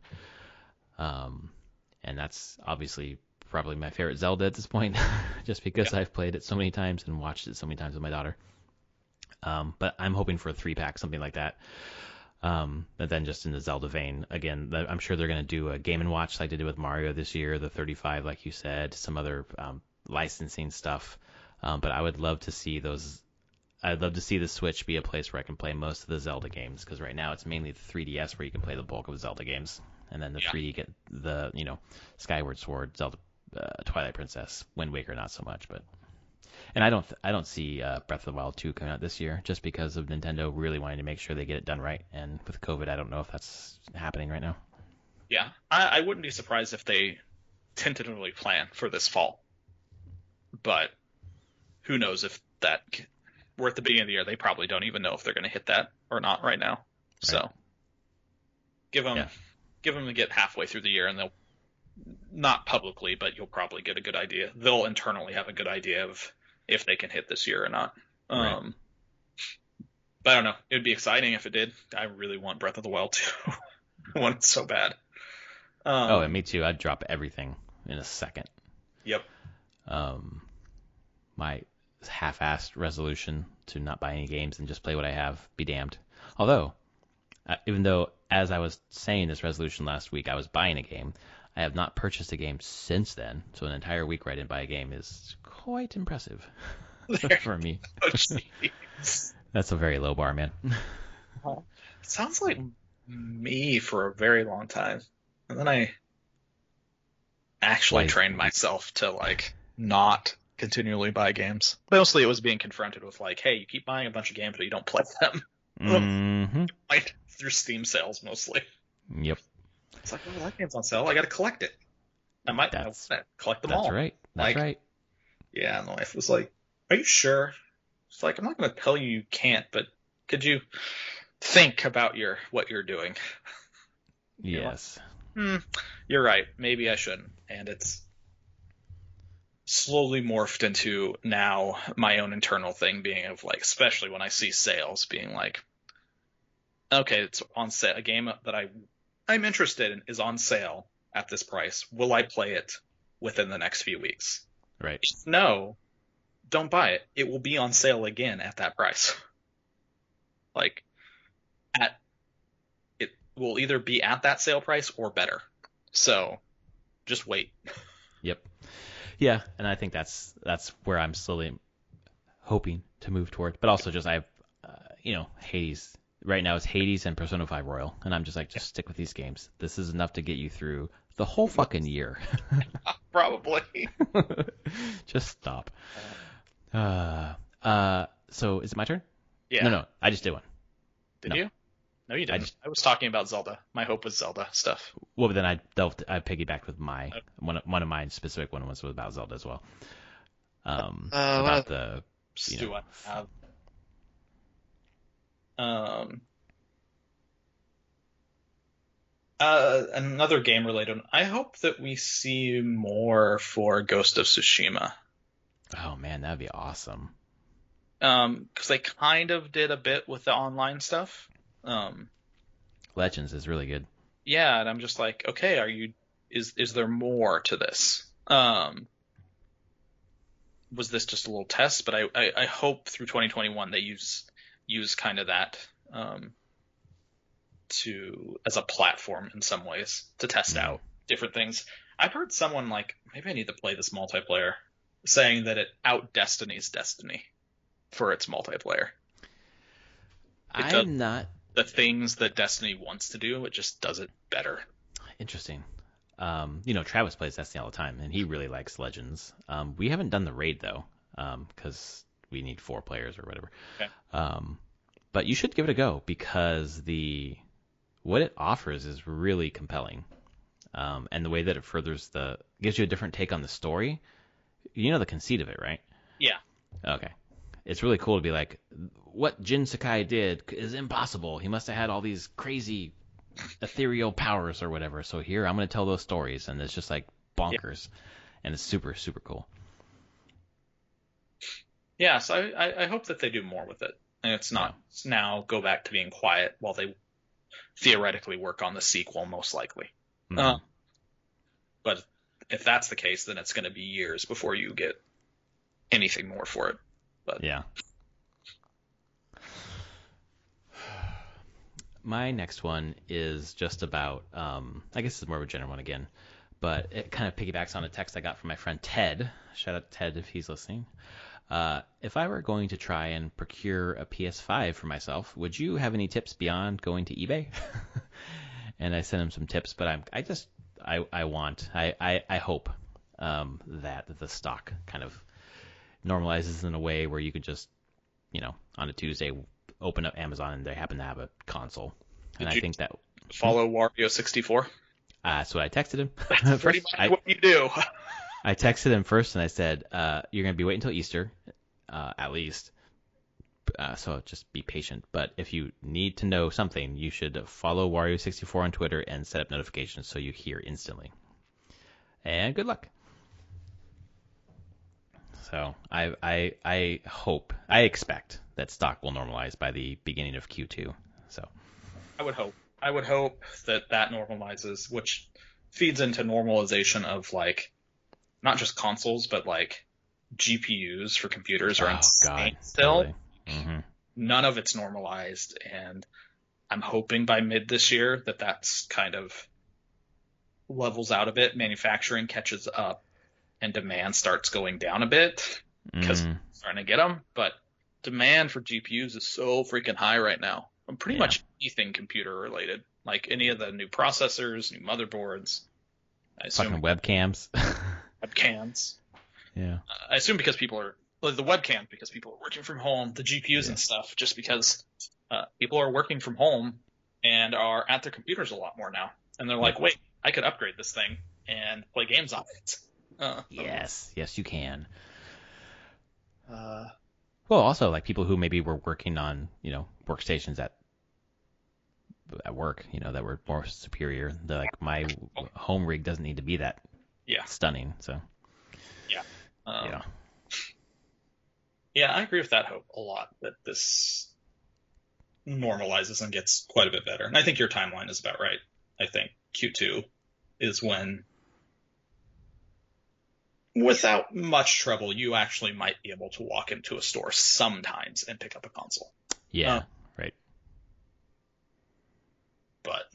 And that's obviously probably my favorite Zelda at this point, just because I've played it so many times and watched it so many times with my daughter. But I'm hoping for a 3-pack, something like that. But then just in the Zelda vein, again, I'm sure they're going to do a Game & Watch like they did with Mario this year, the 35, like you said, some other licensing stuff. But I would love to see those. I'd love to see the Switch be a place where I can play most of the Zelda games, because right now it's mainly the 3DS where you can play the bulk of Zelda games, and then the 3D get the Skyward Sword, Zelda, Twilight Princess, Wind Waker not so much, but. And I don't see Breath of the Wild 2 coming out this year, just because of Nintendo really wanting to make sure they get it done right. And with COVID, I don't know if that's happening right now. Yeah, I wouldn't be surprised if they tentatively plan for this fall. But who knows if that... We're at the beginning of the year. They probably don't even know if they're going to hit that or not right now. Right. So give them to get halfway through the year, and they'll... Not publicly, but you'll probably get a good idea. They'll internally have a good idea of if they can hit this year or not. Right. But I don't know. It would be exciting if it did. I really want Breath of the Wild 2. I want it so bad. And me too. I'd drop everything in a second. Yep. My half-assed resolution to not buy any games and just play what I have, be damned. Although, even though as I was saying this resolution last week, I was buying a game. I have not purchased a game since then, so an entire week where I didn't buy a game is quite impressive for me. Oh, jeez. That's a very low bar, man. Sounds like me for a very long time. And then I actually trained myself to like not continually buy games. Mostly it was being confronted with like, hey, you keep buying a bunch of games but you don't play them. Mm-hmm. Like through Steam sales mostly. Yep. It's like, oh, that game's on sale. I got to collect it. I might collect them all. That's right. That's right. Yeah, and the wife was like, are you sure? It's like, I'm not going to tell you can't, but could you think about what you're doing? Yes. You're right. Maybe I shouldn't. And it's slowly morphed into now my own internal thing being of like, especially when I see sales being like, okay, it's on sale. A game that I'm interested in is on sale at this price. Will I play it within the next few weeks? Right. No, don't buy it. It will be on sale again at that price. Like, it will either be at that sale price or better. So, just wait. Yep. Yeah, and I think that's where I'm slowly hoping to move toward. But also just Hades. Right now it's Hades and Persona 5 Royal, and I'm just like, just stick with these games. This is enough to get you through the whole fucking year. Probably. Just stop. So is it my turn? Yeah. No, I just did one. Did you? No, you didn't. I was talking about Zelda. My hope was Zelda stuff. Well, but then I piggybacked with my one of my specific one was about Zelda as well. About the do I have? Another game related. I hope that we see more for Ghost of Tsushima. Oh man, that'd be awesome. Because they kind of did a bit with the online stuff. Legends is really good. Yeah, and I'm just like, okay, is there more to this? Was this just a little test? But I hope through 2021 they use kind of that as a platform in some ways to test out different things. I've heard someone like, maybe I need to play this multiplayer, saying that it out-Destinies Destiny for its multiplayer. I'm not the things that Destiny wants to do, it just does it better. Interesting. Travis plays Destiny all the time, and he really likes Legends. We haven't done the raid though, because we need 4 players or whatever. Okay. But you should give it a go because what it offers is really compelling, and the way that it furthers gives you a different take on the story. You know the conceit of it, right? Yeah. Okay. It's really cool to be like, what Jin Sakai did is impossible. He must have had all these crazy ethereal powers or whatever. So here, I'm going to tell those stories, and it's just like bonkers, and it's super, super cool. Yeah, so I hope that they do more with it. And it's not now go back to being quiet while they theoretically work on the sequel, most likely. Mm-hmm. But if that's the case, then it's going to be years before you get anything more for it. But yeah. My next one is just about, I guess it's more of a general one again, but it kind of piggybacks on a text I got from my friend Ted. Shout out to Ted if he's listening. If I were going to try and procure a PS5 for myself, would you have any tips beyond going to eBay? And I sent him some tips, but I hope that the stock kind of normalizes in a way where you could just, on a Tuesday, open up Amazon and they happen to have a console. And I think that follow Wario64. So I texted him. That's pretty much what you do. I texted him first and I said, you're going to be waiting until Easter, at least. So just be patient. But if you need to know something, you should follow Wario64 on Twitter and set up notifications so you hear instantly. And good luck. So I expect that stock will normalize by the beginning of Q2. So I would hope that normalizes, which feeds into normalization of like not just consoles but like GPUs for computers are insane still. Totally. Mm-hmm. None of it's normalized, and I'm hoping by mid this year that's kind of levels out a bit, manufacturing catches up, and demand starts going down a bit because we're starting to get them. But demand for GPUs is so freaking high right now. I'm pretty much anything computer related, like any of the new processors, new motherboards. I assume fucking webcams. Webcams. Yeah. I assume because people are the webcam because people are working from home, the GPUs and stuff, just because people are working from home and are at their computers a lot more now, and they're like, wait, I could upgrade this thing and play games on it. Yes, you can. Well, also like people who maybe were working on, workstations at work, that were more superior. They're like, my home rig doesn't need to be that stunning. So yeah, I agree with that hope a lot, that this normalizes and gets quite a bit better. And I think your timeline is about right. I think Q2 is when, without much trouble, you actually might be able to walk into a store sometimes and pick up a console. Yeah, right. But,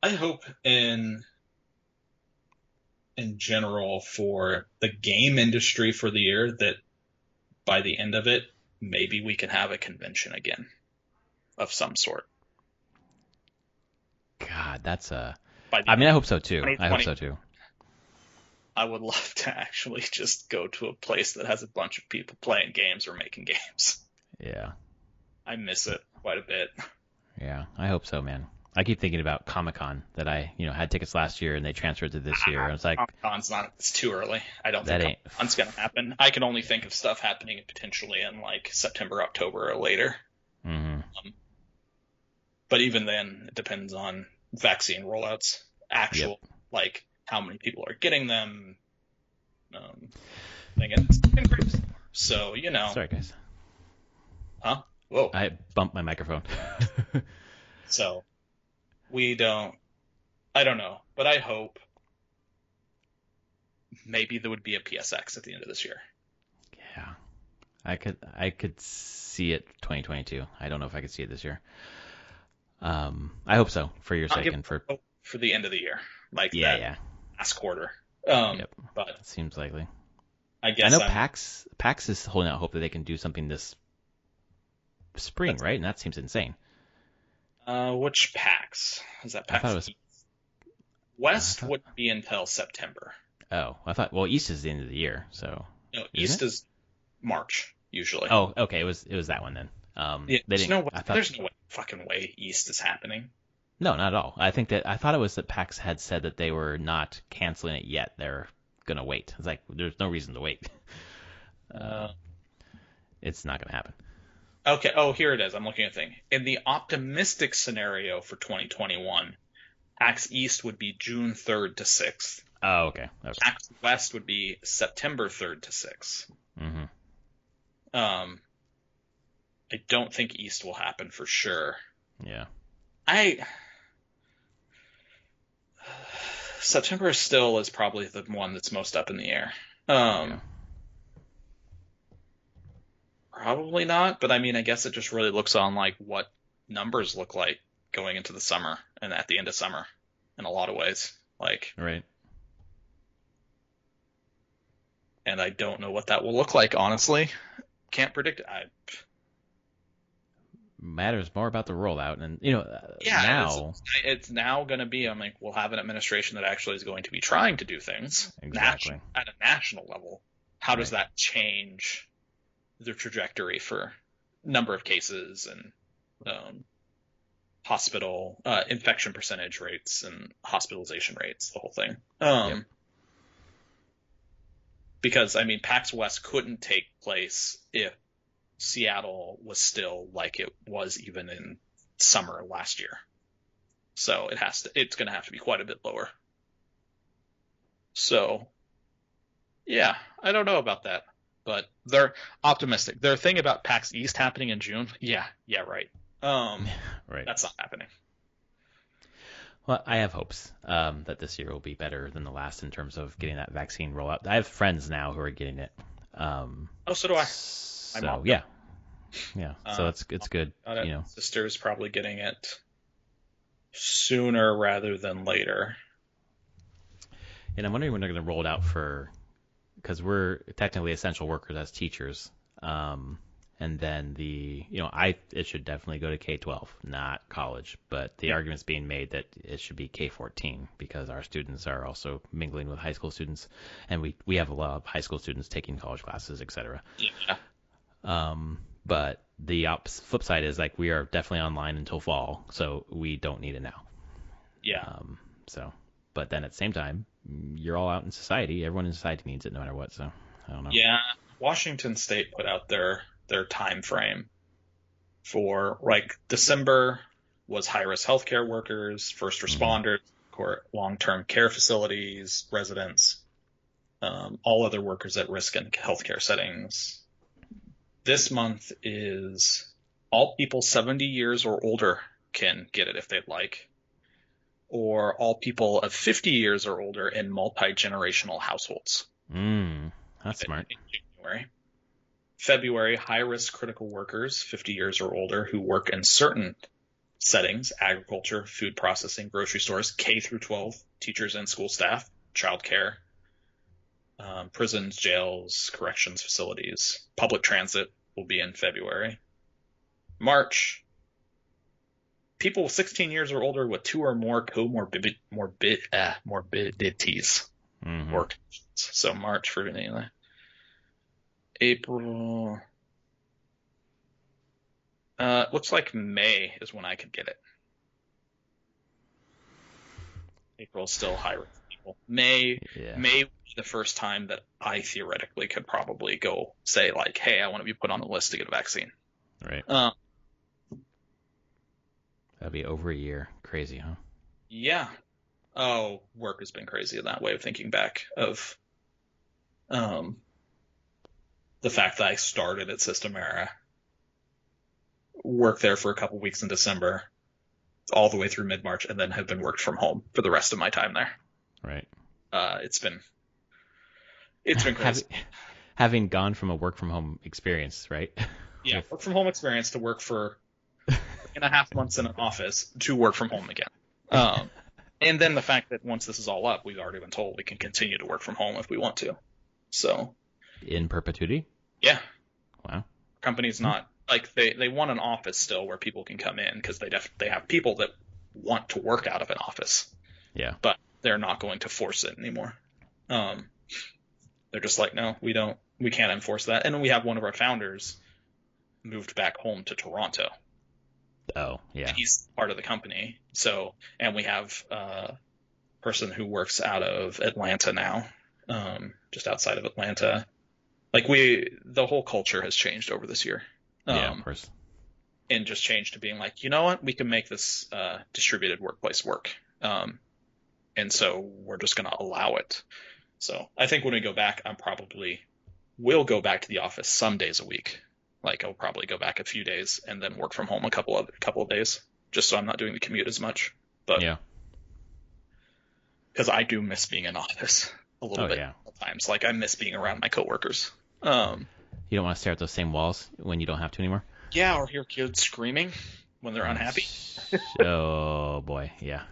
I hope in general for the game industry for the year that by the end of it, maybe we can have a convention again of some sort. God, that's I hope so too. I hope so too. I would love to actually just go to a place that has a bunch of people playing games or making games. Yeah. I miss it quite a bit. Yeah, I hope so, man. I keep thinking about Comic-Con that I, had tickets last year and they transferred to this year. And it's like Comic-Con's it's too early. I don't think Comic-Con's going to happen. I can only think of stuff happening potentially in like September, October, or later. Mm-hmm. But even then, it depends on vaccine rollouts, like how many people are getting them. So, Sorry, guys. Huh? Whoa. I bumped my microphone. So I don't know, but I hope maybe there would be a PSX at the end of this year. Yeah. I could see it 2022. I don't know if I could see it this year. I hope so for your sake and for the end of the year, like last quarter. But it seems likely. I guess I know PAX is holding out hope that they can do something this spring, right? And that seems insane. Which PAX? Is that PAX? I thought it was West wouldn't be until September. Oh, I thought. Well, East is the end of the year, so. No, East is March usually. Oh, okay. It was that one then. There's no fucking way East is happening. No, not at all. I thought it was that PAX had said that they were not canceling it yet. They're gonna wait. It's like there's no reason to wait. It's not gonna happen. Okay. Oh, here it is. I'm looking at the thing. In the optimistic scenario for 2021, PAX East would be June 3rd to 6th. Oh, okay. PAX West would be September 3rd to 6th. Mm-hmm. I don't think East will happen for sure. Yeah. September still is probably the one that's most up in the air. Probably not, but I mean, I guess it just really looks on like what numbers look like going into the summer and at the end of summer in a lot of ways. Right. And I don't know what that will look like, honestly. Can't predict it. Matters more about the rollout, and now it's now going to be. I'm like, we'll have an administration that actually is going to be trying to do things exactly at a national level. How does that change the trajectory for number of cases and hospital infection percentage rates and hospitalization rates, the whole thing? Because I mean, PAX West couldn't take place if Seattle was still like it was even in summer last year. So it's going to have to be quite a bit lower. So, yeah, I don't know about that, but they're optimistic. Their thing about PAX East happening in June, yeah, right. Right. That's not happening. Well, I have hopes that this year will be better than the last in terms of getting that vaccine rollout. I have friends now who are getting it. So do I. So yeah, Yeah. So it's good. You know, sister's probably getting it sooner rather than later. And I'm wondering when they're going to roll it out because we're technically essential workers as teachers. And then it should definitely go to K-12, not college. But the argument's being made that it should be K-14 because our students are also mingling with high school students, and we have a lot of high school students taking college classes, etc. Yeah. But the flip side is like we are definitely online until fall, so we don't need it now. Yeah. But then at the same time, you're all out in society. Everyone in society needs it no matter what. So I don't know. Yeah. Washington State put out their time frame for like December was high-risk healthcare workers, first responders, long-term care facilities, residents, all other workers at risk in healthcare settings. This month is all people 70 years or older can get it if they'd like, or all people of 50 years or older in multi-generational households. That's smart. In January. February, high-risk critical workers, 50 years or older, who work in certain settings, agriculture, food processing, grocery stores, K through 12, teachers and school staff, childcare, prisons, jails, corrections facilities. Public transit will be in February. March, people 16 years or older with 2 or more comorbidities. Work. So March for anyway. April. Looks like May is when I could get it. April's still high risk people. May would be the first time that I theoretically could probably go say like, hey, I want to be put on the list to get a vaccine. Right. That'd be over a year. Crazy, huh? Yeah. Oh, work has been crazy in that way of thinking back of the fact that I started at Systemera, worked there for a couple weeks in December, all the way through mid-March, and then have been worked from home for the rest of my time there. Right. It's been crazy. Having gone from a work from home experience, right? Yeah, work from home experience to work for 3.5 months in an office to work from home again. And then the fact that once this is all up, we've already been told we can continue to work from home if we want to. So. In perpetuity? Yeah. Wow. Companies not like they want an office still where people can come in because they have people that want to work out of an office. Yeah. But they're not going to force it anymore. They're just like, no, we can't enforce that. And we have one of our founders moved back home to Toronto. Oh, yeah. And he's part of the company. So, and we have a person who works out of Atlanta now, just outside of Atlanta. Like the whole culture has changed over this year. Yeah, of course. And just changed to being like, you know what, we can make this distributed workplace work. And so we're just going to allow it. So I think when we go back, will go back to the office some days a week. Like I'll probably go back a few days and then work from home a couple of days, just so I'm not doing the commute as much. But yeah, because I do miss being in office a little bit at times. Like I miss being around my coworkers. You don't want to stare at those same walls when you don't have to anymore? Yeah, or hear kids screaming when they're unhappy. Oh boy, yeah.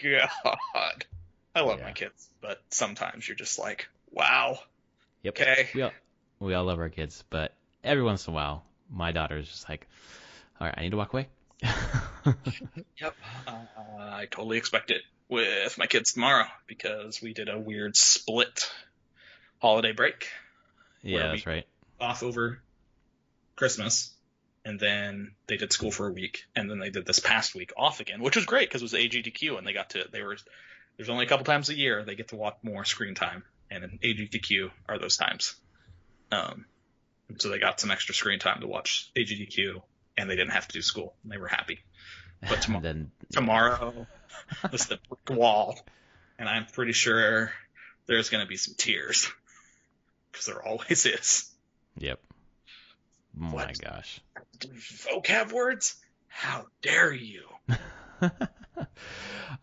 God, I love my kids, but sometimes you're just like, wow. Yep. Okay. We all love our kids, but every once in a while, my daughter is just like, all right, I need to walk away. Yep. I totally expect it with my kids tomorrow because we did a weird split holiday break. Yeah, that's right. Off over Christmas, and then they did school for a week, and then they did this past week off again, which was great because it was AGDQ, and there's only a couple times a year they get to watch more screen time, and in AGDQ are those times. So they got some extra screen time to watch AGDQ, and they didn't have to do school, and they were happy. But tomorrow was the brick wall, and I'm pretty sure there's going to be some tears, because there always is. Yep. My gosh. Vocab words? How dare you?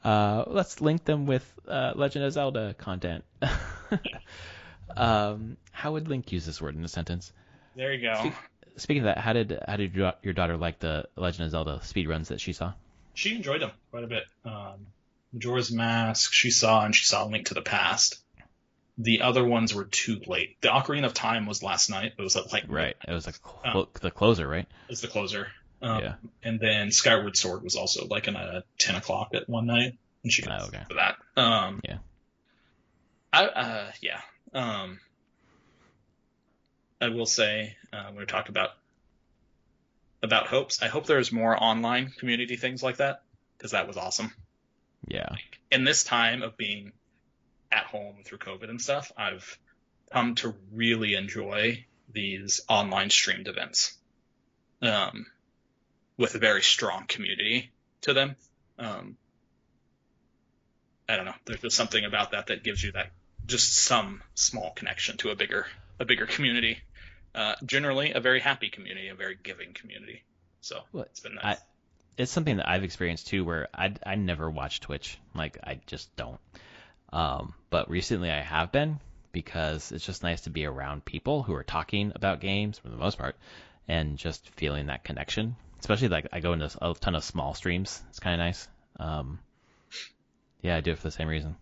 Let's link them with Legend of Zelda content. How would Link use this word in a sentence? There you go. speaking of that, how did your daughter like the Legend of Zelda speedruns that she saw? She enjoyed them quite a bit. Majora's Mask she saw, and she saw Link to the Past. The other ones were too late. The Ocarina of Time was last night. It was at like right. It was like the closer, right? It was the closer. Yeah. And then Skyward Sword was also like in a 10 o'clock at one night, and she got okay. for that. Yeah. Yeah. I will say we talked about hopes. I hope there's more online community things like that, because that was awesome. Yeah. Like, in this time of being at home through COVID and stuff, I've come to really enjoy these online streamed events, with a very strong community to them. I don't know. There's just something about that gives you that just some small connection to a bigger community. Generally, a very happy community, a very giving community. So it's been nice. It's something that I've experienced too, where I never watch Twitch. Like, I just don't. But recently I have been, because it's just nice to be around people who are talking about games for the most part, and just feeling that connection. Especially like I go into a ton of small streams. It's kind of nice. Yeah, I do it for the same reason.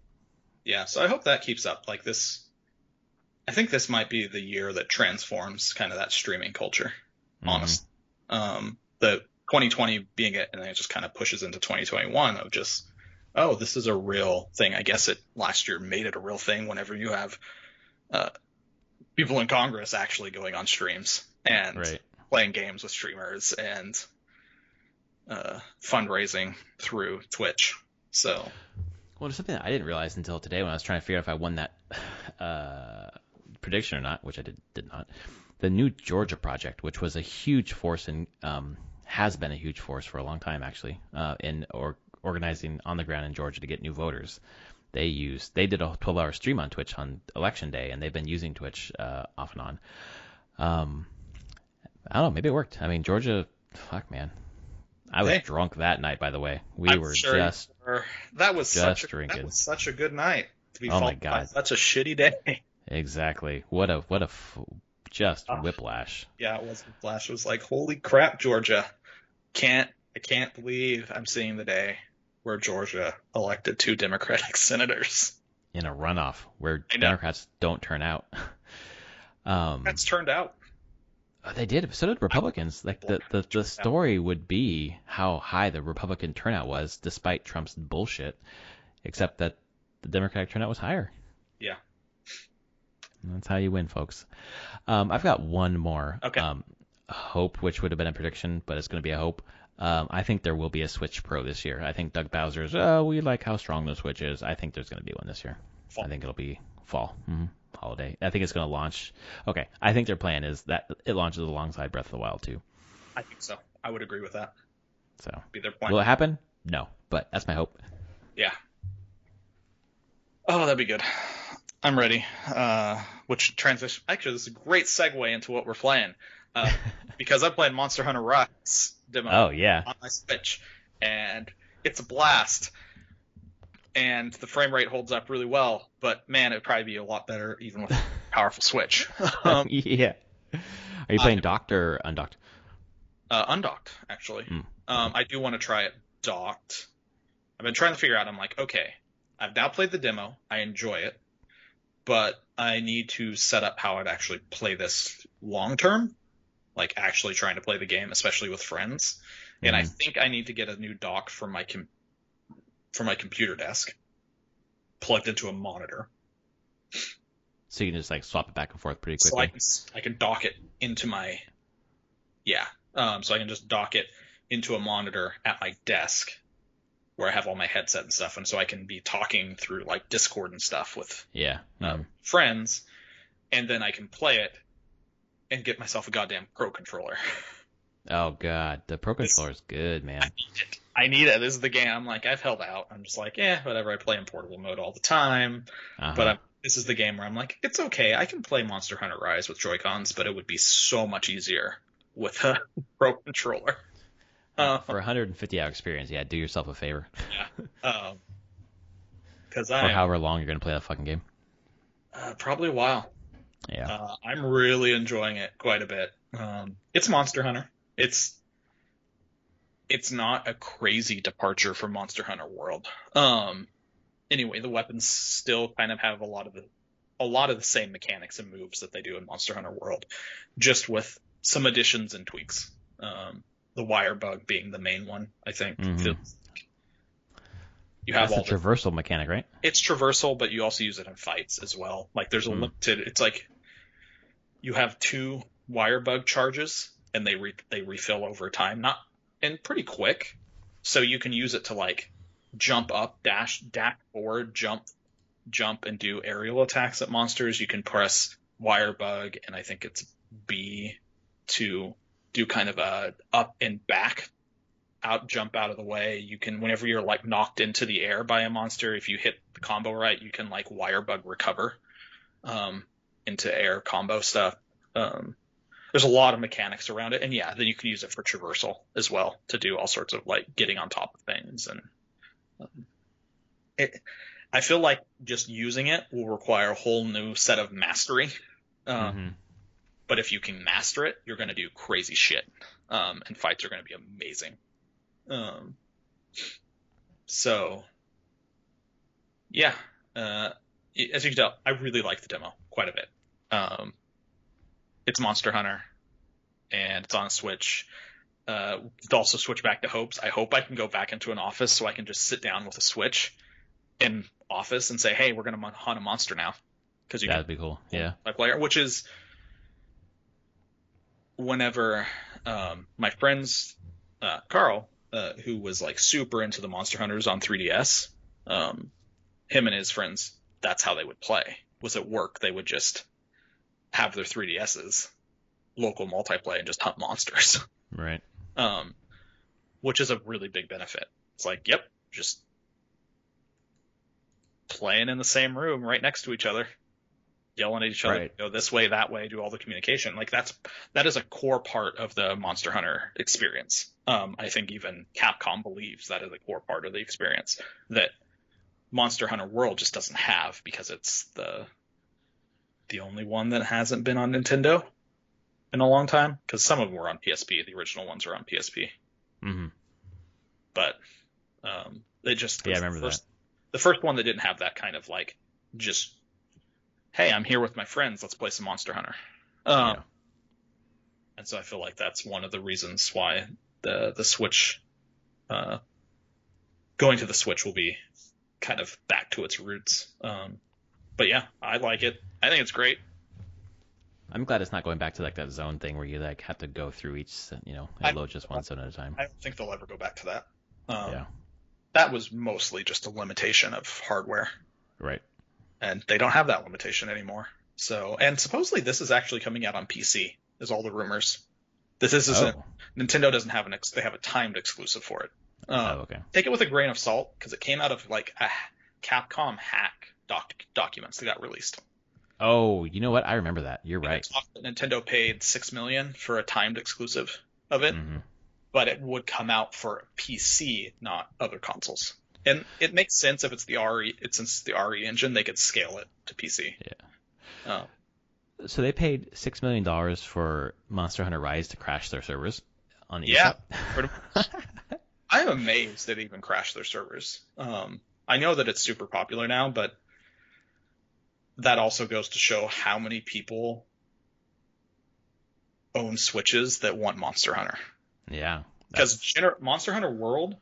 Yeah, so I hope that keeps up. Like this, I think this might be the year that transforms kind of that streaming culture. Honestly, the 2020 being it, and then it just kind of pushes into 2021 of just, oh, this is a real thing. I guess last year made it a real thing whenever you have people in Congress actually going on streams and playing games with streamers and fundraising through Twitch. So, well, there's something that I didn't realize until today when I was trying to figure out if I won that prediction or not, which I did not. The new Georgia project, which was a huge force in has been a huge force for a long time actually, in organizing on the ground in Georgia to get new voters. They did a 12-hour stream on Twitch on election day, and they've been using Twitch off and on. I don't know, maybe it worked. I mean, Georgia, fuck man, I was drunk that night. By the way, that was drinking. That was such a good night to be. Oh my god, such a shitty day. Exactly. Just whiplash. Yeah, it was whiplash. It was like, holy crap, Georgia. I can't believe I'm seeing the day where Georgia elected 2 Democratic senators. In a runoff where Democrats don't turn out. That's turned out. They did. So did Republicans. Like the story would be how high the Republican turnout was despite Trump's bullshit, except that the Democratic turnout was higher. Yeah. That's how you win, folks. I've got one more. Okay. Hope, which would have been a prediction, but it's going to be a hope. I think there will be a Switch Pro this year. I think Doug Bowser's, we like how strong the Switch is. I think there's going to be one this year. Fall. I think it'll be fall. Holiday. I think it's going to launch. Okay. I think their plan is that it launches alongside Breath of the Wild 2. I think so. I would agree with that. So, be their plan. Will it happen? No, but that's my hope. Yeah. Oh, that'd be good. I'm ready. Which transition? Actually, this is a great segue into what we're playing. Because I'm playing Monster Hunter Rise demo on my Switch, and it's a blast. And the frame rate holds up really well, but man, it'd probably be a lot better even with a powerful Switch. Yeah. Are you playing docked or undocked? Undocked, actually. I do want to try it docked. I've been trying to figure out, I'm like, okay, I've now played the demo, I enjoy it, but I need to set up how I'd actually play this long term, like actually trying to play the game, especially with friends. And I think I need to get a new dock for my computer desk plugged into a monitor. So you can just like swap it back and forth pretty quickly. So I can dock it into my so I can just dock it into a monitor at my desk where I have all my headset and stuff, and so I can be talking through like Discord and stuff with friends, and then I can play it and get myself a goddamn Pro controller. Oh god, the Pro controller is good, man. I need it. This is the game. I'm like, I've held out. I'm just like, whatever. I play in portable mode all the time, but this is the game where I'm like, it's okay. I can play Monster Hunter Rise with Joy-Cons, but it would be so much easier with a Pro controller. For 150-hour experience, do yourself a favor. For however long you're going to play that fucking game. Probably a while. Yeah. I'm really enjoying it quite a bit. It's Monster Hunter. It's not a crazy departure from Monster Hunter World. Anyway, the weapons still kind of have a lot of the same mechanics and moves that they do in Monster Hunter World, just with some additions and tweaks. The wire bug being the main one, I think. Mm-hmm. You have That's a traversal mechanic, right? It's traversal, but you also use it in fights as well. Like there's a limited. It's like you have 2 wire bug charges, and they refill over time, and pretty quick. So you can use it to like jump up, dash forward, jump, and do aerial attacks at monsters. You can press wire bug, and I think it's B to do kind of a up and back. Jump out of the way. You can, whenever you're like knocked into the air by a monster, if you hit the combo right, you can like wire bug recover into air combo stuff. There's a lot of mechanics around it, and yeah, then you can use it for traversal as well to do all sorts of like getting on top of things. And I feel like just using it will require a whole new set of mastery. But if you can master it, you're going to do crazy shit, and fights are going to be amazing. So yeah, as you can tell, I really like the demo quite a bit. It's Monster Hunter, and it's on Switch. It's also switch back to Hopes. I hope I can go back into an office so I can just sit down with a Switch in office and say, "Hey, we're gonna hunt a monster now." Because that'd be cool. Yeah, my player, which is whenever my friends Carl. Who was like super into the Monster Hunters on 3DS. Him and his friends, that's how they would play. Was at work, they would just have their 3DSs, local multiplayer, and just hunt monsters. Right. Which is a really big benefit. It's like, yep, just playing in the same room right next to each other, yelling at each other, right. Go this way, that way, do all the communication. Like that is a core part of the Monster Hunter experience. I think even Capcom believes that is a core part of the experience that Monster Hunter World just doesn't have, because it's the only one that hasn't been on Nintendo in a long time. Because some of them were on PSP, the original ones were on PSP. Mm-hmm. But they just I remember that. The first one that didn't have that kind of like just, hey, I'm here with my friends, let's play some Monster Hunter. And so I feel like that's one of the reasons why the Switch, going to the Switch will be kind of back to its roots. But yeah, I like it. I think it's great. I'm glad it's not going back to like that zone thing where you like have to go through each, and load just one zone at a time. I don't think they'll ever go back to that. Yeah. That was mostly just a limitation of hardware. Right. And they don't have that limitation anymore. So, and supposedly this is actually coming out on PC, is all the rumors. This isn't. Nintendo doesn't have they have a timed exclusive for it. Okay. Take it with a grain of salt, because it came out of like a Capcom hack documents that got released. Oh, you know what? I remember that. You're right. Nintendo paid $6 million for a timed exclusive of it, but it would come out for PC, not other consoles. And it makes sense if it's the RE. Since it's the RE engine, they could scale it to PC. Yeah. So they paid $6 million for Monster Hunter Rise to crash their servers on the eShop? Pretty much. I'm amazed it even crashed their servers. I know that it's super popular now, but that also goes to show how many people own Switches that want Monster Hunter. Yeah. Because Monster Hunter World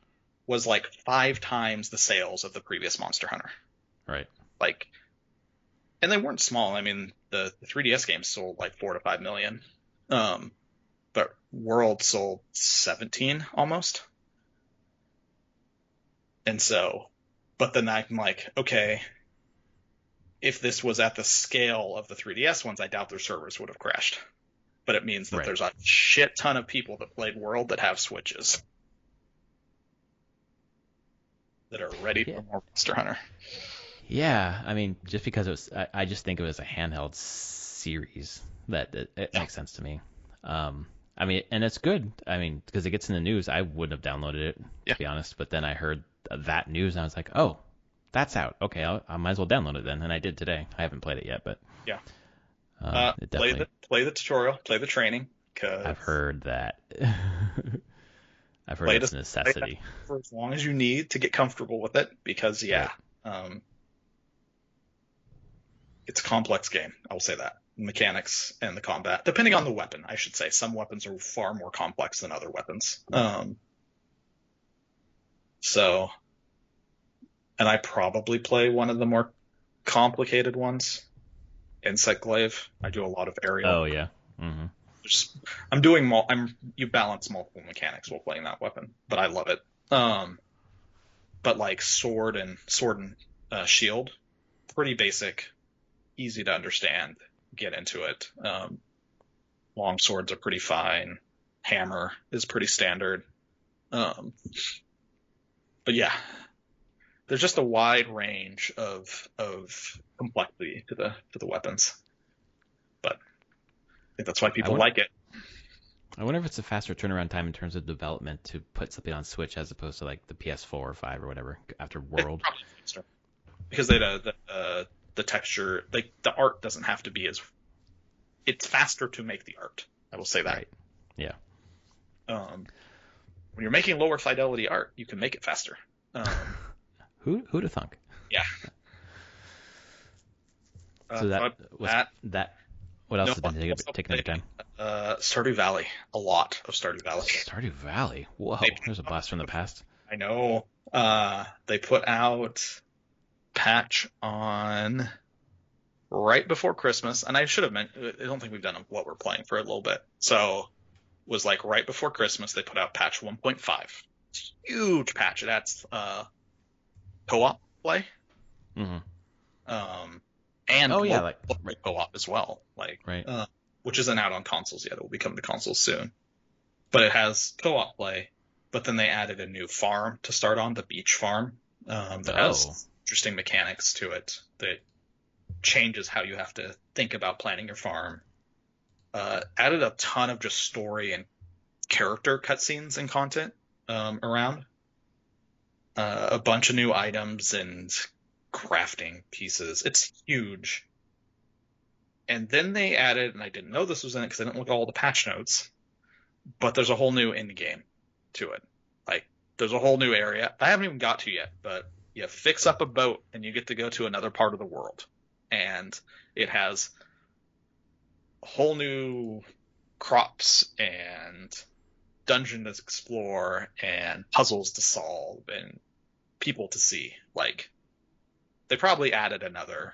was like 5 times the sales of the previous Monster Hunter. Right. Like, and they weren't small. I mean, the 3DS games sold like 4 to 5 million. But World sold 17 almost. And so, but then I'm like, okay, if this was at the scale of the 3DS ones, I doubt their servers would have crashed. But it means that there's a shit ton of people that played World that have Switches that are ready for more Monster Hunter. Yeah, I mean, just because it was, I just think it was a handheld series that it makes sense to me. I mean, and it's good. I mean, because it gets in the news. I wouldn't have downloaded it, to be honest. But then I heard that news, and I was like, oh, that's out. Okay, I might as well download it then. And I did today. I haven't played it yet, but yeah, it definitely... play the tutorial, play the training. I've heard that. I've heard it's a necessity for as long as you need to get comfortable with it, because it's a complex game. I will say that. Mechanics and the combat, depending on the weapon, I should say. Some weapons are far more complex than other weapons. And I probably play one of the more complicated ones, Insect Glaive. I do a lot of aerial. Oh yeah. Mm-hmm. You balance multiple mechanics while playing that weapon, but I love it. But like sword and shield, pretty basic, easy to understand. Get into it. Long swords are pretty fine. Hammer is pretty standard. But yeah, there's just a wide range of complexity to the weapons. But I think that's why people like it. I wonder if it's a faster turnaround time in terms of development to put something on Switch as opposed to like the PS4 or 5 or whatever after World. It's probably faster. Because the texture, the art doesn't have to be as. It's faster to make the art. I will say that. Right. Yeah. When you're making lower fidelity art, you can make it faster. Who'd have thunk? Yeah. So that. What else has been taking up your time? Stardew Valley. A lot of Stardew Valley. Stardew Valley. Whoa. There's a blast from the past. I know. They put out patch on right before Christmas, and I should have mentioned, I don't think we've done what we're playing for a little bit. So it was like right before Christmas, they put out patch 1.5. It's a huge patch. It adds co-op play. Mm-hmm. And like co-op as well. Right. Which isn't out on consoles yet. It will be coming to consoles soon. But it has co-op play. But then they added a new farm to start on, the beach farm. That has interesting mechanics to it that changes how you have to think about planning your farm. Added a ton of just story and character cutscenes and content around. A bunch of new items and crafting pieces. It's huge. And then they added, and I didn't know this was in it because I didn't look at all the patch notes, but there's a whole new end game to it. Like, there's a whole new area I haven't even got to yet, but you fix up a boat and you get to go to another part of the world. And it has whole new crops and dungeon to explore and puzzles to solve and people to see. Like, they probably added another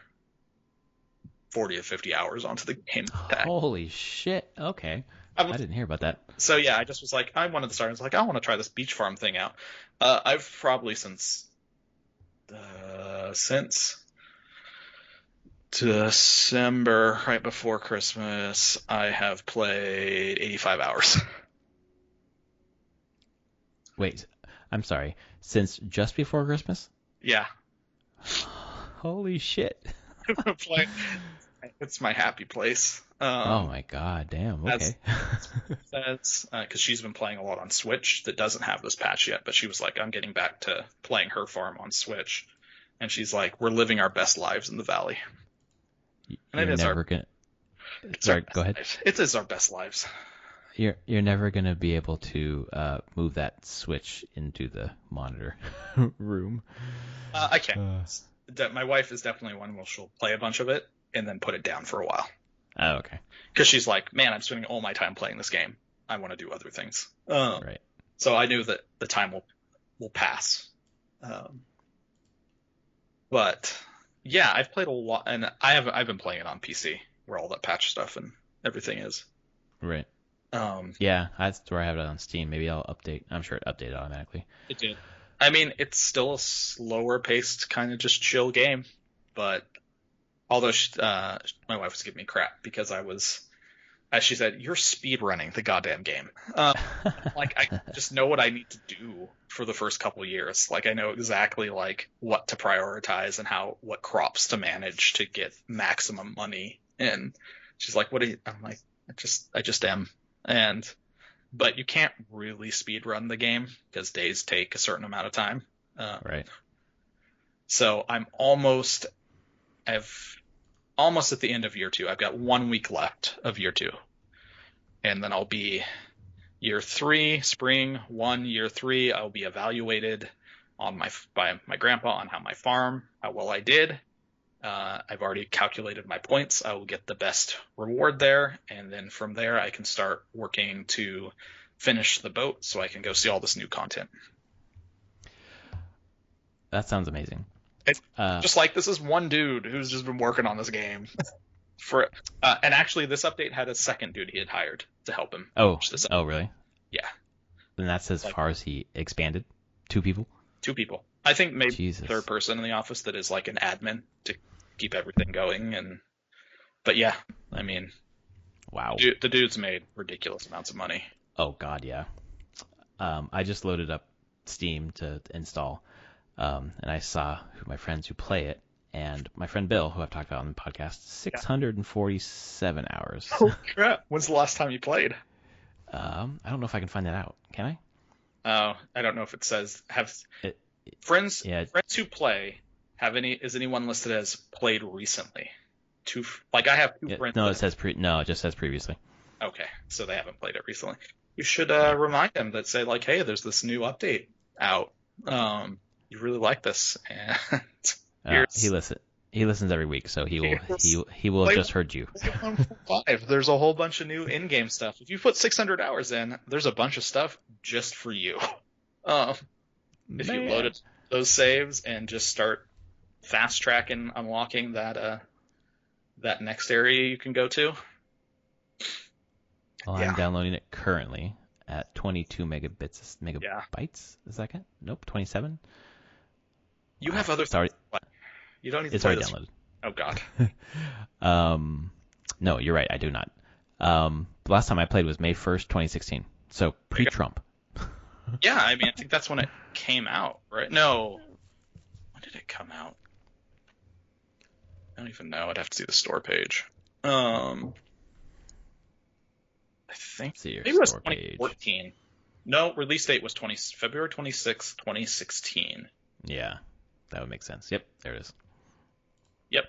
40 or 50 hours onto the game. Holy shit. Okay. I didn't hear about that. So yeah, I just was like, I wanted to start. I was like, I want to try this beach farm thing out. I've probably since December, right before Christmas, I have played 85 hours. Wait, I'm sorry. Since just before Christmas? Yeah. Holy shit. It's my happy place. Oh my god, damn. Okay. Because she's been playing a lot on Switch that doesn't have this patch yet, but she was like, I'm getting back to playing her farm on Switch. And she's like, we're living our best lives in the valley. And Sorry, go ahead. It is our best lives. You're never gonna be able to move that Switch into the monitor room. I can. My wife is definitely one where she'll play a bunch of it and then put it down for a while. Oh, okay. Because she's like, man, I'm spending all my time playing this game. I want to do other things. Right. So I knew that the time will pass. But yeah, I've played a lot, and I've been playing it on PC where all that patch stuff and everything is. Right. Yeah, that's where I have it on Steam. Maybe I'll update. I'm sure it updated automatically. It did. I mean, it's still a slower paced, kind of just chill game, but although my wife was giving me crap because I was, as she said, you're speed running the goddamn game. Like, I just know what I need to do for the first couple of years. Like, I know exactly like what to prioritize and what crops to manage to get maximum money. And she's like, what are you? I'm like, I just am. But you can't really speed run the game because days take a certain amount of time. Right. So I'm almost at the end of year 2. I've got 1 week left of year 2. and then I'll be year 3, spring 1, year 3. I'll be evaluated by my grandpa on how how well I did. I've already calculated my points. I will get the best reward there, and then from there I can start working to finish the boat so I can go see all this new content. That sounds amazing. Just like this is one dude who's just been working on this game and actually this update had a second dude he had hired to help him. Oh, really? Yeah. And that's as far as he expanded? 2 people? 2 people. I think maybe third person in the office that is like an admin to keep everything going. But yeah, I mean, wow. The dude's made ridiculous amounts of money. Oh God, yeah. I just loaded up Steam to install, and I saw my friends who play it, and my friend Bill, who I've talked about on the podcast, 647 hours. Oh crap! When's the last time you played? I don't know if I can find that out. Can I? Oh, I don't know if it says friends who play. Is anyone listed as played recently? I have 2 friends. No, it just says previously. Okay, so they haven't played it recently. You should remind them that say like, hey, there's this new update out. You really like this, and he listens every week, so he will have just heard you. There's a whole bunch of new in-game stuff. If you put 600 hours in, there's a bunch of stuff just for you. If you loaded those saves and just start fast tracking, unlocking that next area you can go to. Well, I'm downloading it currently at 22 megabytes. Is that it? Nope, 27. You have other. Sorry. You don't need to It's play already this. downloaded. Oh God. No, you're right. I do not. The last time I played was May 1st, 2016. So pre-Trump. Yeah, I mean, I think that's when it came out, right? No. When did it come out? I don't even know. I'd have to see the store page. I think maybe it was 2014. Page. No, release date was February 26th, 2016. Yeah, that would make sense. Yep, there it is. Yep.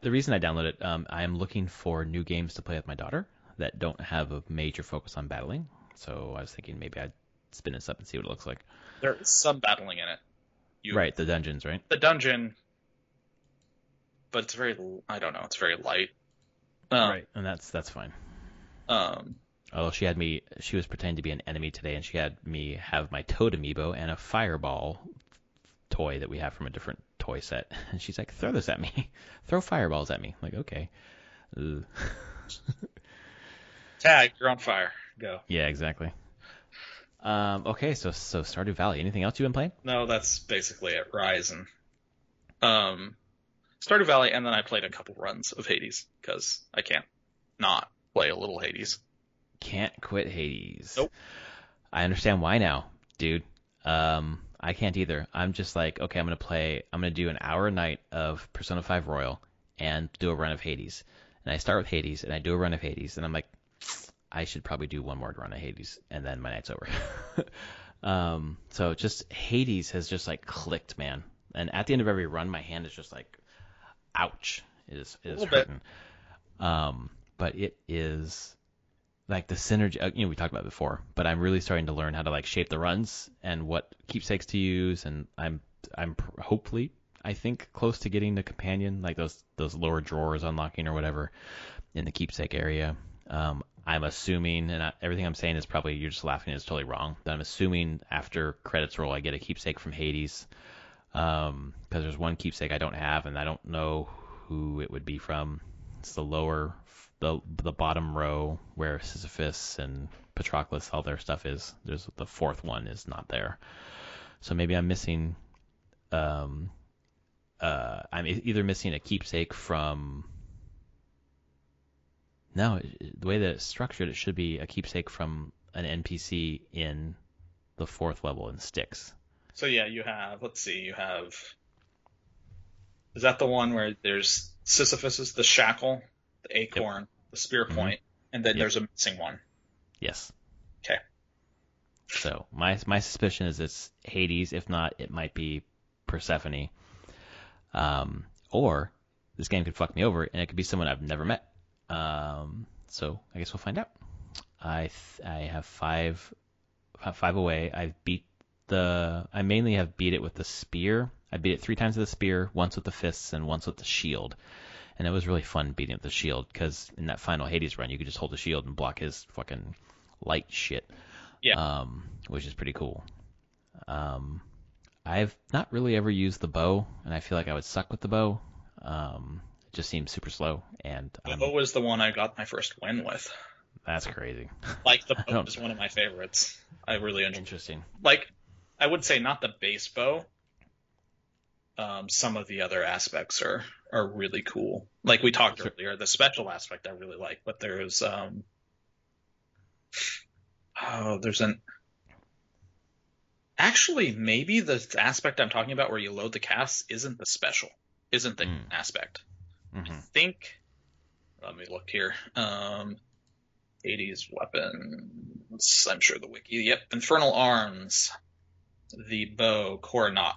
The reason I downloaded it, I am looking for new games to play with my daughter that don't have a major focus on battling. So I was thinking maybe I'd spin this up and see what it looks like. There is some battling in it. Right, the dungeons, right? The dungeon, but it's very, I don't know, it's very light. Right, and that's fine. She was pretending to be an enemy today, and she had me have my Toad amiibo and a fireball toy that we have from a different toy set. And she's like, throw this at me. Throw fireballs at me. I'm like, okay. Tag, you're on fire. Go. Yeah, exactly. Okay, so Stardew Valley. Anything else you've been playing? No, that's basically it. Rise and Stardew Valley, and then I played a couple runs of Hades, because I can't not play a little Hades. Can't quit Hades. Nope. I understand why now, dude. I can't either. I'm just like, okay, I'm gonna do an hour a night of Persona 5 Royal and do a run of Hades. And I start with Hades and I do a run of Hades, and I'm like, I should probably do one more run of Hades, and then my night's over. So just Hades has just like clicked, man. And at the end of every run, my hand is just like, ouch, it is hurting. But it is like the synergy, we talked about it before, but I'm really starting to learn how to like shape the runs and what keepsakes to use, and I'm hopefully, I think, close to getting the companion, like those lower drawers unlocking or whatever in the keepsake area. I'm assuming, and everything I'm saying is probably, you're just laughing, it's totally wrong, but I'm assuming after credits roll I get a keepsake from Hades, because there's one keepsake I don't have, and I don't know who it would be from. It's the bottom row where Sisyphus and Patroclus, all their stuff is. There's the fourth one is not there. So maybe I'm missing. I'm either missing a keepsake from. No, the way that it's structured, it should be a keepsake from an NPC in the fourth level in Styx. So yeah, you have. Let's see. You have. Is that the one where there's Sisyphus, the shackle, the acorn, the spear point, and then there's a missing one? Yes. Okay. So my suspicion is it's Hades. If not, it might be Persephone. Or this game could fuck me over, and it could be someone I've never met. So I guess we'll find out. I have five away. I mainly have beat it with the spear. I beat it 3 times with the spear, once with the fists, and once with the shield. And it was really fun beating with the shield, because in that final Hades run, you could just hold the shield and block his fucking light shit. Yeah. Which is pretty cool. I've not really ever used the bow, and I feel like I would suck with the bow. It just seems super slow. And the bow was the one I got my first win with. That's crazy. Like, the bow is one of my favorites. I really enjoy. Interesting. Like, I would say not the base bow. Some of the other aspects are really cool. Like we talked earlier, the special aspect I really like, but there's actually maybe the aspect I'm talking about where you load the casts isn't the aspect. Mm-hmm. I think. Let me look here. 80s weapons. I'm sure the wiki. Yep. Infernal Arms. The bow. Coronat.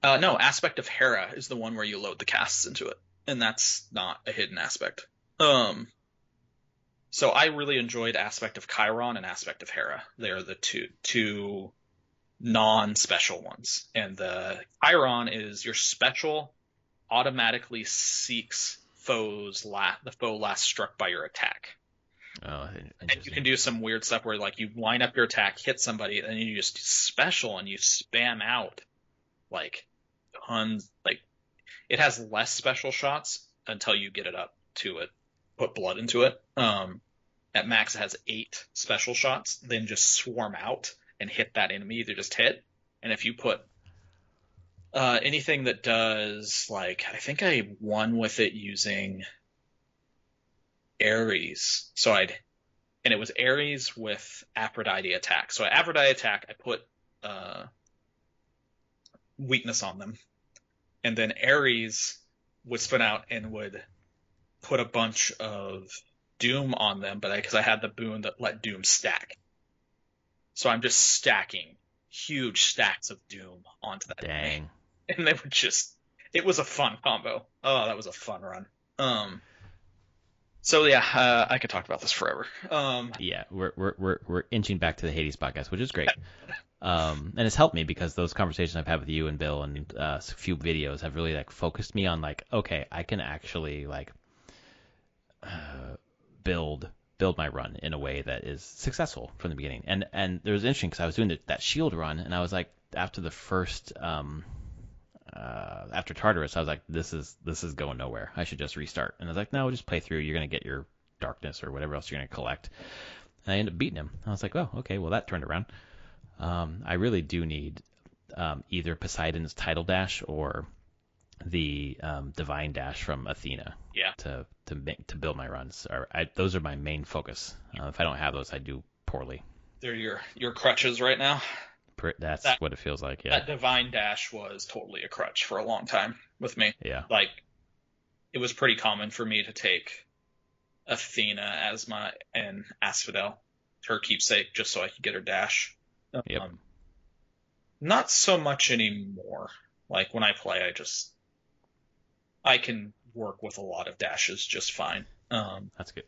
No, Aspect of Hera is the one where you load the casts into it. And that's not a hidden aspect. So I really enjoyed Aspect of Chiron and Aspect of Hera. They are the two non-special ones. And the Chiron is your special automatically seeks the foe last struck by your attack. Oh, and you can do some weird stuff where like you line up your attack, hit somebody, and then you just special and you spam out like tons. Like it has less special shots until you get it up to it, put blood into it. At max it has 8 special shots, then just swarm out and hit that enemy. Either just hit, and if you put anything that does, like, I think I won with it using Ares. And it was Ares with Aphrodite attack. So Aphrodite attack, I put weakness on them. And then Ares would spin out and would put a bunch of Doom on them, but because I had the boon that let Doom stack. So I'm just stacking huge stacks of Doom onto that. Dang. And they were it was a fun combo. Oh, that was a fun run. So yeah, I could talk about this forever. Yeah, we're inching back to the Hades podcast, which is great. And it's helped me because those conversations I've had with you and Bill and a few videos have really like focused me on like, okay, I can actually like build my run in a way that is successful from the beginning. And it was interesting because I was doing that shield run, and I was like, after the first after Tartarus, I was like, this is going nowhere. I should just restart. And I was like, no, just play through. You're going to get your darkness or whatever else you're going to collect. And I ended up beating him. I was like, oh, okay, well, that turned around. I really do need either Poseidon's Tidal Dash or the Divine Dash from Athena to build my runs. Those are my main focus. If I don't have those, I do poorly. They're your crutches right now? That's what it feels like, yeah. That Divine Dash was totally a crutch for a long time with me. Yeah. Like, it was pretty common for me to take Athena and Asphodel, her keepsake, just so I could get her dash. Yep. Not so much anymore. Like, when I play, I can work with a lot of dashes just fine. That's good.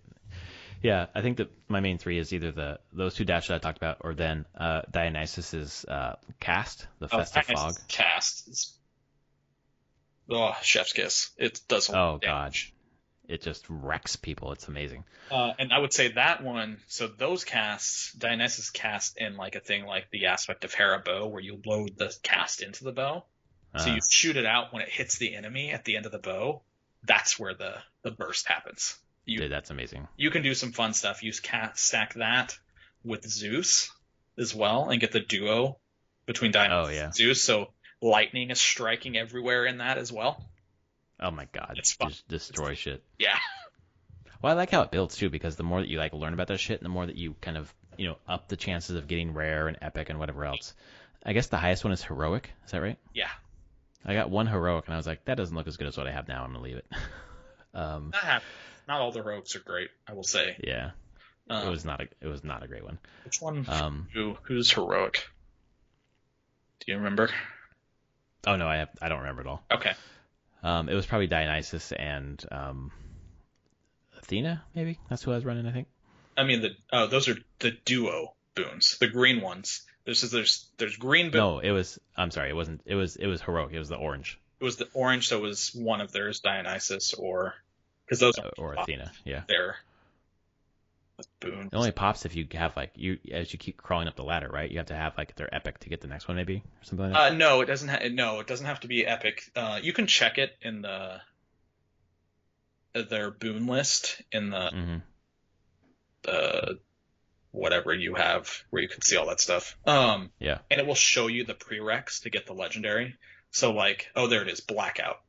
Yeah, I think that my main 3 is either those 2 dashes I talked about, or then Dionysus's cast, the Festive Fog. Cast is chef's kiss. It does a lot of damage. God. It just wrecks people. It's amazing. And I would say that one, so those casts, Dionysus cast in like a thing like the Aspect of Hera bow, where you load the cast into the bow. So you shoot it out when it hits the enemy at the end of the bow. That's where the burst happens. Dude, that's amazing. You can do some fun stuff. Stack that with Zeus as well and get the duo between Dionysus and Zeus. So lightning is striking everywhere in that as well. Oh my God. It's fun. Just destroy shit. Yeah. Well, I like how it builds too, because the more that you like learn about that shit, and the more that you kind of, up the chances of getting rare and epic and whatever else. I guess the highest one is heroic. Is that right? Yeah. I got 1 heroic, and I was like, that doesn't look as good as what I have now. I'm going to leave it. That happens. Not all the heroics are great, I will say. Yeah. It was not a great one. Which one? Who's heroic? Do you remember? Oh, no, I don't remember at all. Okay. It was probably Dionysus and Athena, maybe that's who I was running. I think. I mean, those are the duo boons, the green ones. There's green boon. No, it was. I'm sorry, it wasn't. It was heroic. It was the orange. It was the orange, so it was one of theirs, Dionysus, or because those or Athena. Yeah. They're boons. It only pops if you have like as you keep crawling up the ladder, right? You have to have like their epic to get the next one, maybe or something like that. No, it doesn't. It doesn't have to be epic. You can check it in their boon list in the whatever you have where you can see all that stuff. Yeah. And it will show you the prereqs to get the legendary. So like, oh, there it is, Blackout.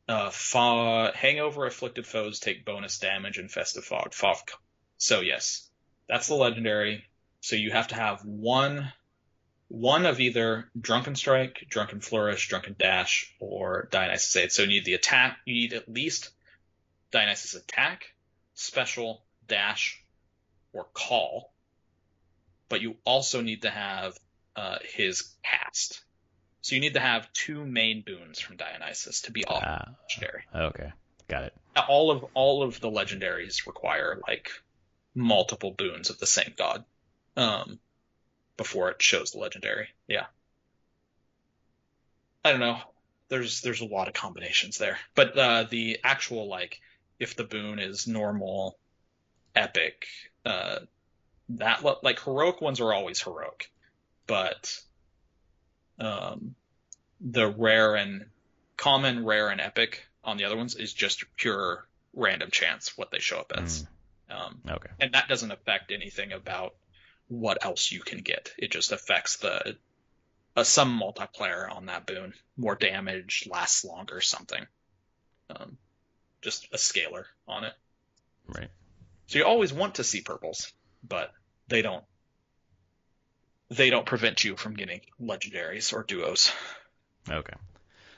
Hangover afflicted foes take bonus damage in Festive Fog. So yes, that's the legendary. So you have to have one of either Drunken Strike, Drunken Flourish, Drunken Dash, or Dionysus Aid. So you need the attack. You need at least Dionysus Attack, Special, Dash, or Call. But you also need to have his Cast. So you need to have 2 main boons from Dionysus to be all legendary. Okay, got it. All of the legendaries require like multiple boons of the same god before it shows the legendary. Yeah. I don't know. There's a lot of combinations there, but the actual like if the boon is normal, epic, that like heroic ones are always heroic, but the rare and common, rare, and epic on the other ones is just pure random chance what they show up as. Okay. And that doesn't affect anything about what else you can get. It just affects some multiplier on that boon. More damage, lasts longer, something. Just a scalar on it. Right. So you always want to see purples, but they don't prevent you from getting legendaries or duos. Okay.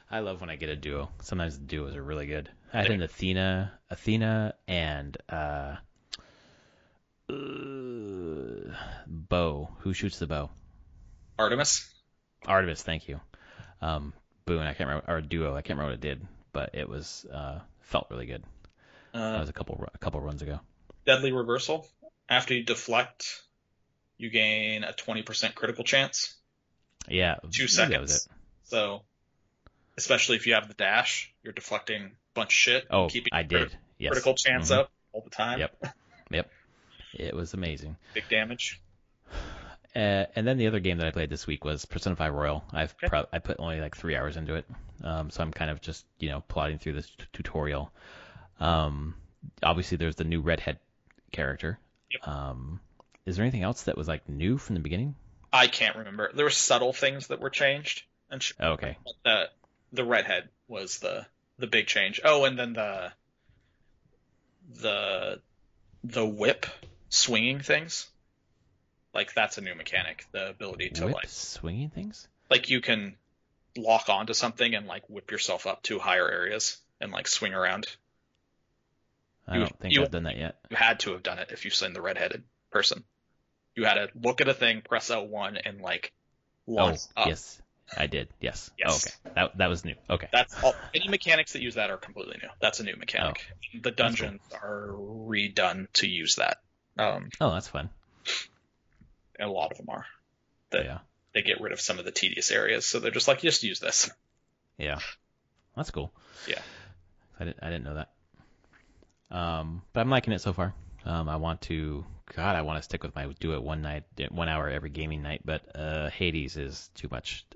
I love when I get a duo. Sometimes the duos are really good. I had an Athena and bow. Who shoots the bow? Artemis, thank you. Boon, I can't remember, or duo. I can't remember what it did, but it was felt really good. That was a couple runs ago. Deadly Reversal. After you deflect, you gain a 20% critical chance. Yeah, 2 seconds. That was it. So, especially if you have the dash, you're deflecting a bunch of shit. Oh, keeping I did. Yes. Critical chance up all the time. Yep. It was amazing. Big damage. And then the other game that I played this week was Persona 5 Royal. I put only like 3 hours into it, so I'm kind of just plodding through this tutorial. Obviously, there's the new redhead character. Yep. Is there anything else that was like new from the beginning? I can't remember. There were subtle things that were changed. Okay. The redhead was the big change. Oh, and then the whip swinging things. Like that's a new mechanic. The ability to whip swinging things. Like you can lock onto something and like whip yourself up to higher areas and like swing around. I don't think I've done that yet. You had to have done it if you've seen the redheaded person. You had to look at a thing, press L1, and like launch up. Yes, I did. Yes. Yes. Oh, okay. That was new. Okay. That's all. Any mechanics that use that are completely new. That's a new mechanic. The dungeons are redone to use that. That's fun. And a lot of them are. They get rid of some of the tedious areas, so they're just like, just use this. Yeah. That's cool. Yeah. I didn't know that. But I'm liking it so far. I want to stick with my do it 1 hour every gaming night, but Hades is too much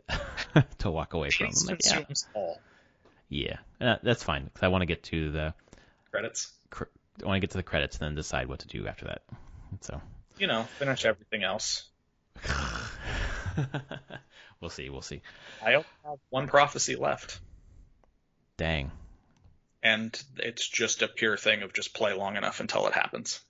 to walk away from. All. Yeah, that's fine because I want to get to the credits. I want to get to the credits and then decide what to do after that. So finish everything else. We'll see. I only have one prophecy left. Dang. And it's just a pure thing of just play long enough until it happens.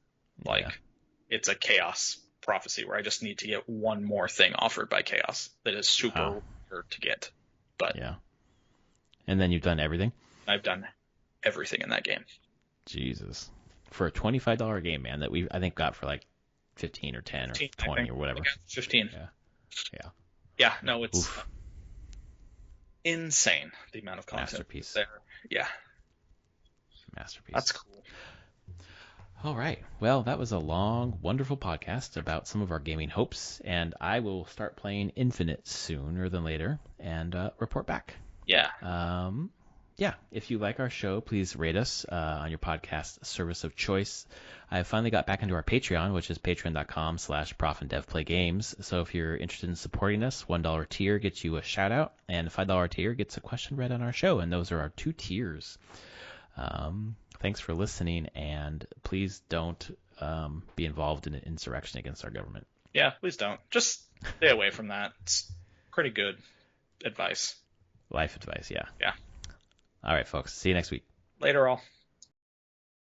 It's a chaos prophecy where I just need to get one more thing offered by chaos that is super rare to get. But yeah. And then you've done everything? I've done everything in that game. Jesus. For a $25 game, man, that I think got for like 15 or 10 or 20 or whatever. 15. Yeah. Yeah, no, it's insane the amount of content masterpiece there. Yeah. Masterpiece. That's cool. All right. Well, that was a long, wonderful podcast about some of our gaming hopes, and I will start playing Infinite sooner than later and report back. Yeah. Yeah, if you like our show, please rate us on your podcast service of choice. I finally got back into our Patreon, which is patreon.com/profandevplaygames. So if you're interested in supporting us, $1 tier gets you a shout out, and $5 tier gets a question read on our show, and those are our 2 tiers. Thanks for listening, and please don't be involved in an insurrection against our government. Yeah, please don't. Just stay away from that. It's pretty good advice. Life advice, yeah. Yeah. All right, folks. See you next week. Later, all.